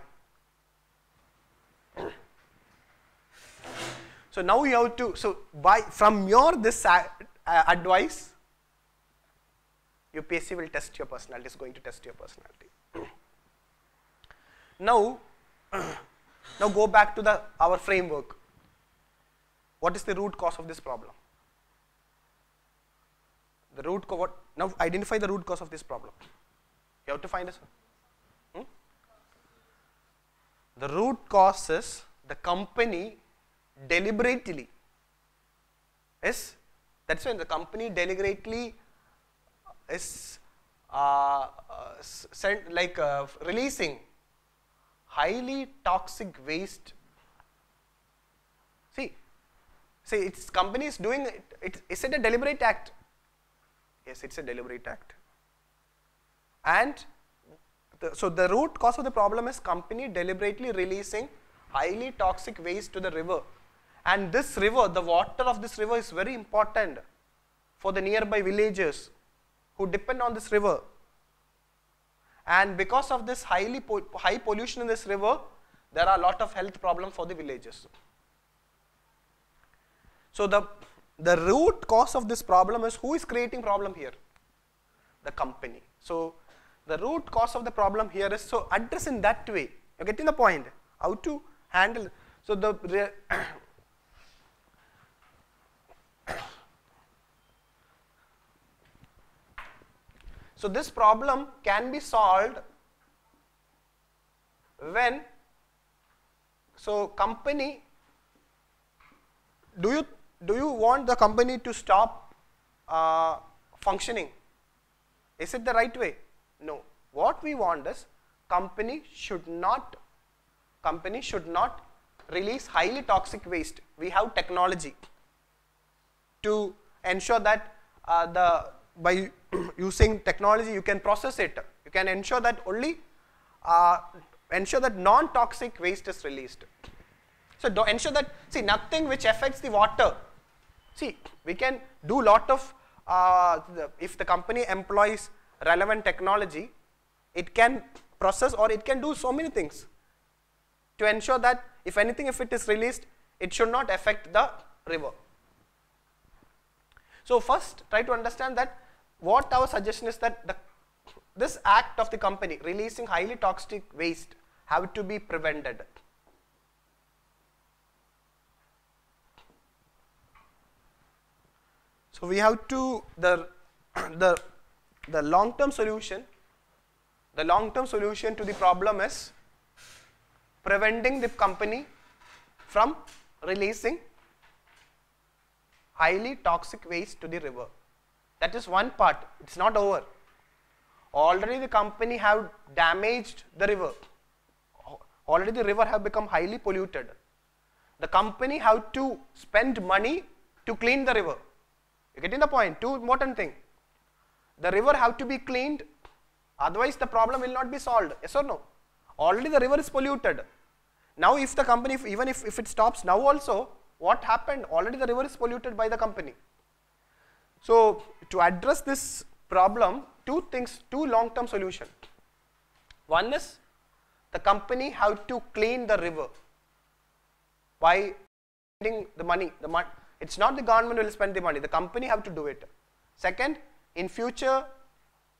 So now you have to, from your this advice, UPSC will test your personality, is going to test your personality. Now go back to our framework. What is the root cause of this problem? Now identify the root cause of this problem. You have to find this one. The root cause is the company deliberately is, that's when the company deliberately is releasing highly toxic waste. See, its company is doing it. Is it a deliberate act? Yes, it's a deliberate act. And so the root cause of the problem is company deliberately releasing highly toxic waste to the river. And this river, the water of this river is very important for the nearby villagers who depend on this river. And because of this high pollution in this river, there are a lot of health problems for the villagers. So the root cause of this problem is, who is creating problem here? The company. So the root cause of the problem here is, so address in that way. You're getting the point? How to handle. So so this problem can be solved when, so company, do you want the company to stop functioning? Is it the right way? No. What we want is, company should not release highly toxic waste. We have technology to ensure that by using technology you can process it. You can ensure that only non-toxic waste is released. So ensure that, see, nothing which affects the water. See, we can do lot of, if the company employs relevant technology, it can process or it can do so many things to ensure that if it is released, it should not affect the river. So first try to understand that what our suggestion is, that this act of the company releasing highly toxic waste have to be prevented. So we have to, the long-term solution to the problem is preventing the company from releasing highly toxic waste to the river. That is one part. It's not over. Already the company have damaged the river. Already the river have become highly polluted. The company have to spend money to clean the river. You getting the point? Two important thing. The river have to be cleaned, otherwise the problem will not be solved. Yes or no? Already the river is polluted. Now if the company, even if it stops now also, what happened? Already the river is polluted by the company. So to address this problem, two things, two long-term solution. One is the company have to clean the river by spending the money. It's not the government will spend the money, the company have to do it. Second, in future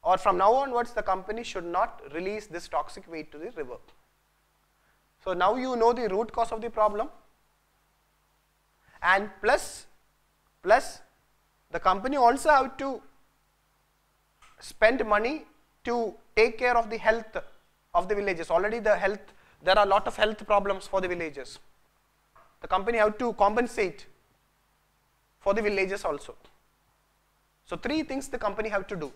or from now onwards, the company should not release this toxic waste to the river. So now you know the root cause of the problem, and plus the company also have to spend money to take care of the health of the villages. Already there are a lot of health problems for the villages. The company have to compensate for the villages also. So three things the company have to do.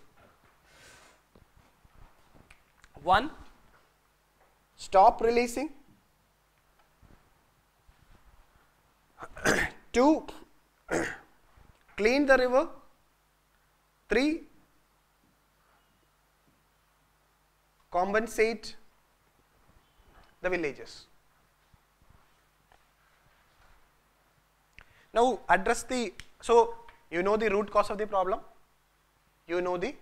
One, stop releasing. Two, clean the river. Three, compensate the villages. Now address the, so you know the root cause of the problem, you know the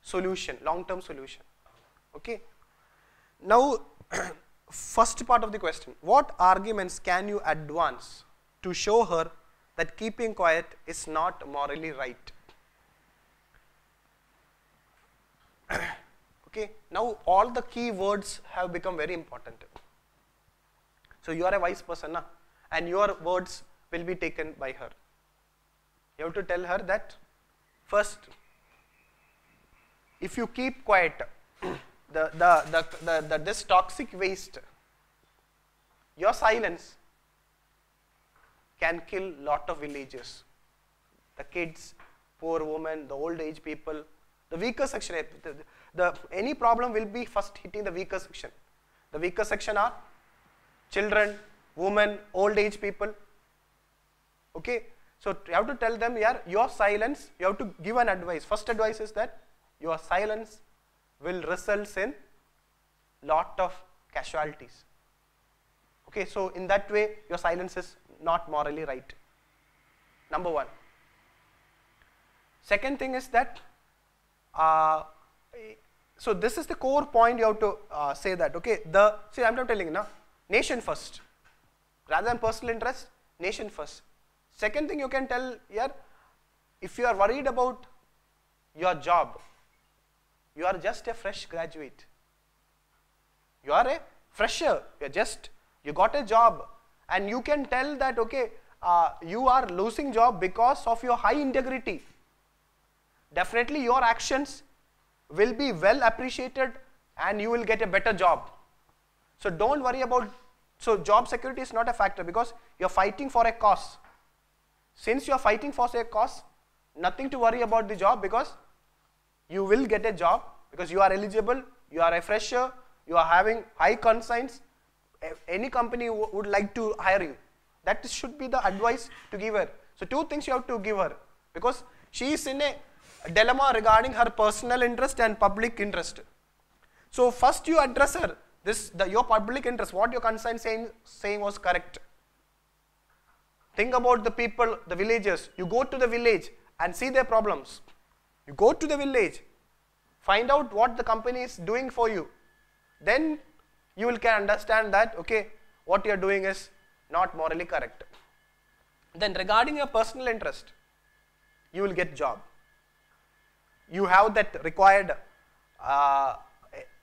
solution, long-term solution. Okay. Now first part of the question, what arguments can you advance to show her that keeping quiet is not morally right? Okay, now all the key words have become very important. So you are a wise person, na? And your words will be taken by her. You have to tell her that first, if you keep quiet, this toxic waste, your silence can kill lot of villages. The kids, poor women, the old age people, the weaker section. Any problem will be first hitting the weaker section. The weaker section are children, women, old age people. Okay, so you have to tell them, yeah, your silence, you have to give an advice. First advice is that your silence will result in lot of casualties. Okay, so in that way your silence is not morally right. Number one. Second thing is that so this is the core point you have to say that, okay, see I'm not telling you now, nation first. Rather than personal interest, nation first. Second thing you can tell here, if you are worried about your job, you are just a fresh graduate. You are a fresher, you got a job, and you can tell that, okay, you are losing job because of your high integrity. Definitely your actions will be well appreciated and you will get a better job. So don't worry about, so job security is not a factor because you are fighting for a cause. Since you are fighting for a cause, nothing to worry about the job because you will get a job because you are eligible, you are a fresher, you are having high conscience. Any company would like to hire you. That should be the advice to give her. So two things you have to give her because she is in a dilemma regarding her personal interest and public interest. So first you address her, your public interest, what your conscience saying was correct. Think about the people, the villagers. You go to the village and see their problems. You go to the village, find out what the company is doing for you. Then you can understand that, okay, what you are doing is not morally correct. Then regarding your personal interest, you will get job. You have that required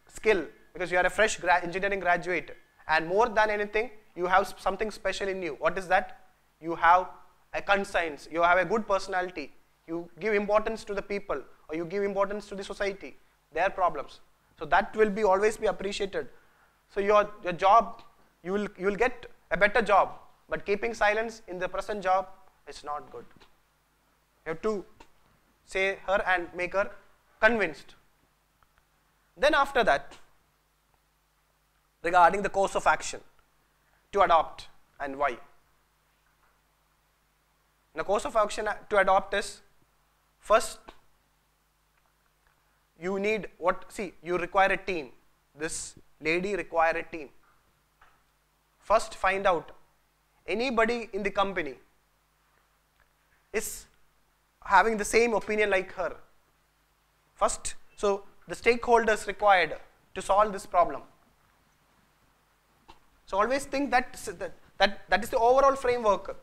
skill because you are a fresh engineering graduate, and more than anything, you have something special in you. What is that? You have a conscience, you have a good personality, you give importance to the people, or you give importance to the society, their problems. So that will be always be appreciated. So your job, you will get a better job, but keeping silence in the present job is not good. You have to say her and make her convinced. Then after that, regarding the course of action to adopt and why. The course of action to adopt is, first, you need you require a team. This lady require a team. First find out anybody in the company is having the same opinion like her. First, so the stakeholders required to solve this problem. So always think that that is the overall framework.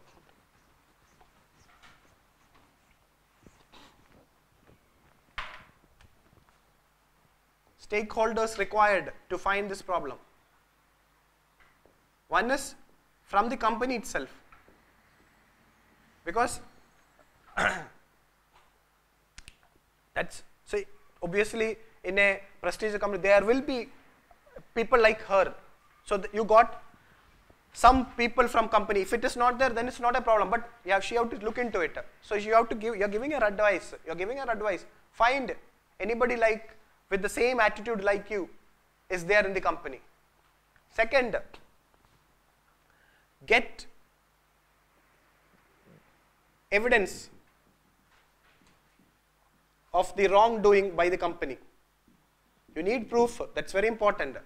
Stakeholders required to find this problem. One is from the company itself, because that's, so obviously in a prestigious company there will be people like her. So you got some people from company. If it is not there, then it's not a problem. But yeah, she have to look into it. So you have to give. You're giving her advice. You're giving her advice. Find anybody like with the same attitude like you is there in the company. Second, get evidence of the wrongdoing by the company. You need proof. That's very important.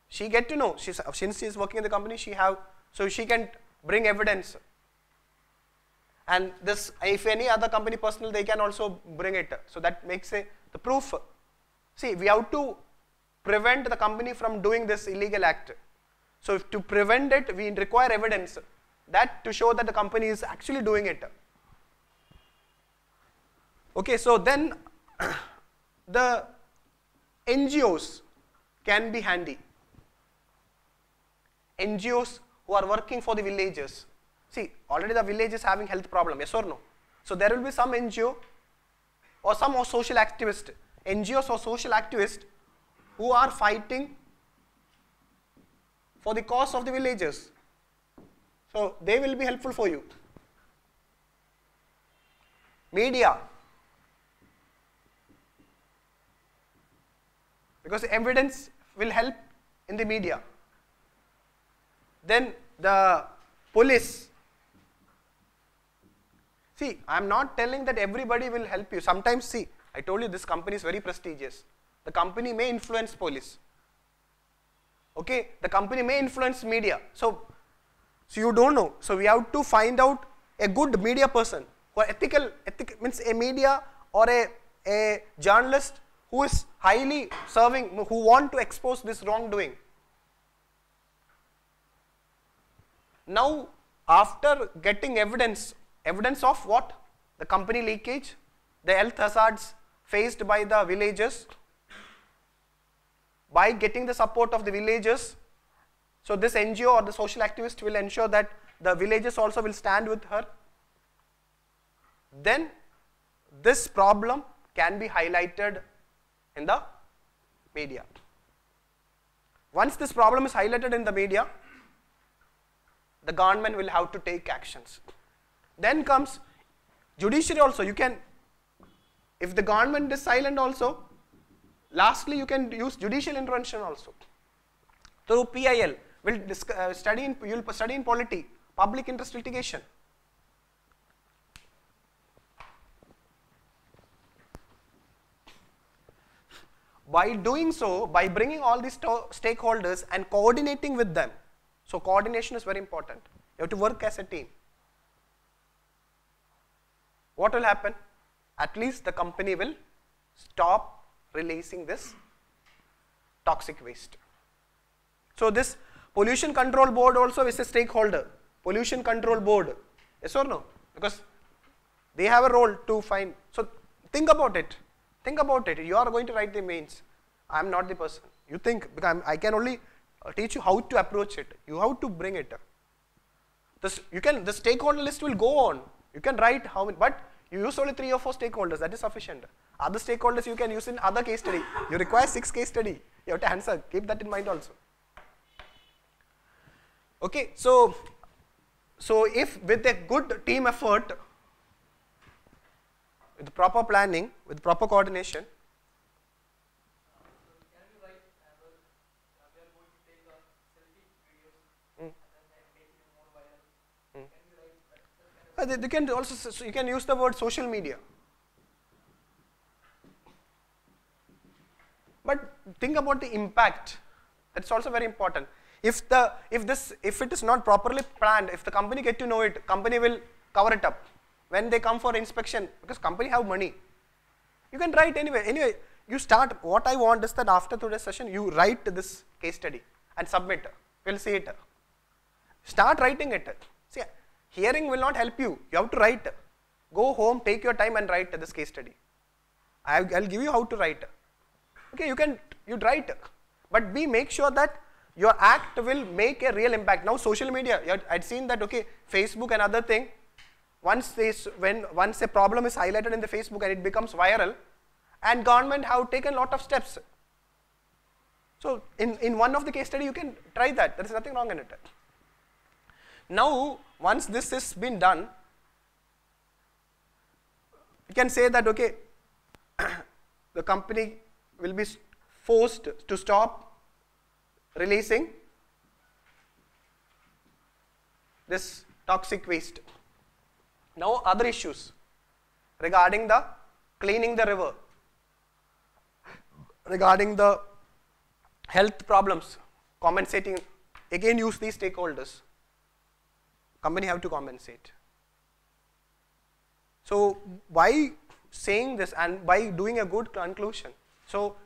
She get to know, since she is working in the company, so she can bring evidence. And this, if any other company personnel, they can also bring it. So that makes the proof. See, we have to prevent the company from doing this illegal act. So to prevent it, we require evidence that to show that the company is actually doing it. Okay, so then the NGOs can be handy. NGOs who are working for the villagers. See, already the village is having health problem, yes or no? So there will be some NGO or some social activist, NGOs or social activists who are fighting for the cause of the villagers. So they will be helpful for you. Media, because evidence will help in the media. Then the police. See, I am not telling that everybody will help you. Sometimes, see, I told you this company is very prestigious. The company may influence police. Okay, the company may influence media. So you don't know. So we have to find out a good media person who are ethical means a media or a journalist who is highly serving, who want to expose this wrongdoing. Now, after getting evidence of what? The company leakage, the health hazards faced by the villagers, by getting the support of the villagers, so this NGO or the social activist will ensure that the villagers also will stand with her. Then this problem can be highlighted in the media. Once this problem is highlighted in the media, the government will have to take actions. Then comes judiciary also. You can, if the government is silent also, lastly you can use judicial intervention also. Through PIL, you will study in polity, public interest litigation. By doing so, by bringing all these stakeholders and coordinating with them, so coordination is very important. You have to work as a team. What will happen? At least the company will stop releasing this toxic waste. So this pollution control board also is a stakeholder. Pollution control board, yes or no? Because they have a role to find. So think about it. Think about it. You are going to write the mains. I am not the person. You think, because I can only teach you how to approach it. You have to bring it. The stakeholder list will go on. You can write how many, but you use only 3 or 4 stakeholders. That is sufficient. Other stakeholders you can use in other case study. You require 6 case study. You have to answer. Keep that in mind also. Okay, so if with a good team effort, with proper planning, with proper coordination. Can you write, we are going to take selfie videos and then make it more viral. Can you write that? You can also, you can use the word social media. But think about the impact. That's also very important. If it is not properly planned, if the company get to know it, company will cover it up. When they come for inspection, because company have money, You can write anyway. You start, what I want is that after today's session, you write this case study and submit. We'll see it. Start writing it. See, hearing will not help you. You have to write. Go home, take your time and write this case study. I'll give you how to write. Okay, you write. But make sure that your act will make a real impact. Now social media, I'd seen that, okay, Facebook and other thing, once a problem is highlighted in the Facebook and it becomes viral, and government have taken a lot of steps. So in one of the case study you can try that, there is nothing wrong in it. Now once this has been done, you can say that, okay, the company will be forced to stop releasing this toxic waste. Now other issues regarding the cleaning the river, regarding the health problems, compensating, again use these stakeholders. Company have to compensate. So by saying this and by doing a good conclusion, so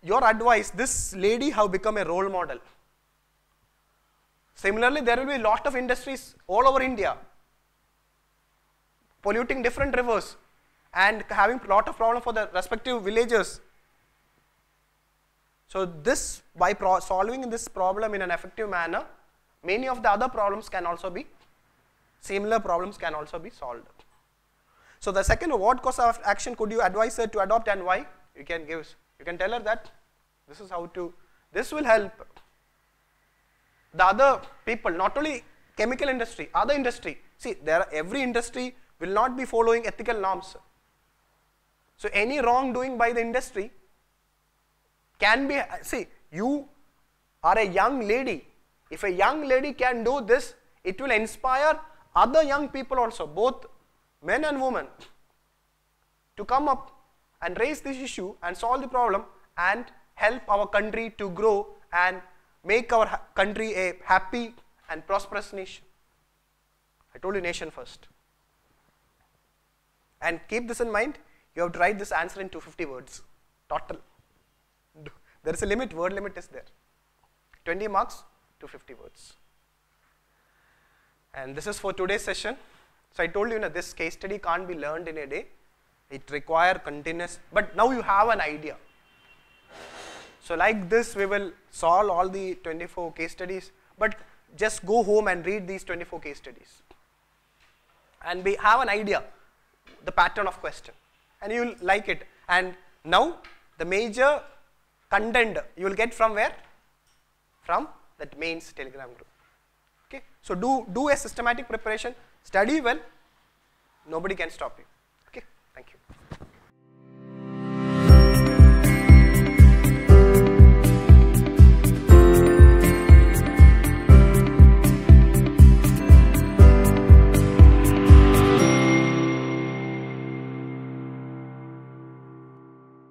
your advice, this lady have become a role model. Similarly, there will be a lot of industries all over India polluting different rivers and having a lot of problem for the respective villages. So this, by solving this problem in an effective manner, many of the other problems can also be, similar problems can also be solved. So the second, what course of action could you advise her to adopt and why? You can tell her that this is how to, this will help the other people, not only chemical industry, other industry. See, every industry will not be following ethical norms. So any wrongdoing by the industry can be, see, you are a young lady. If a young lady can do this, it will inspire other young people also, both men and women, to come up and raise this issue and solve the problem and help our country to grow and make our country a happy and prosperous nation. I told you nation first. And keep this in mind, you have to write this answer in 250 words, total. There is a limit, word limit is there. 20 marks, 250 words. And this is for today's session. So I told you, this case study can't be learned in a day. It requires continuous, but now you have an idea. So like this, we will solve all the 24 case studies, but just go home and read these 24 case studies. And have an idea, the pattern of question, and you will like it. And now the major content you will get from where? From that mains Telegram group. Okay, so do a systematic preparation, study well, nobody can stop you.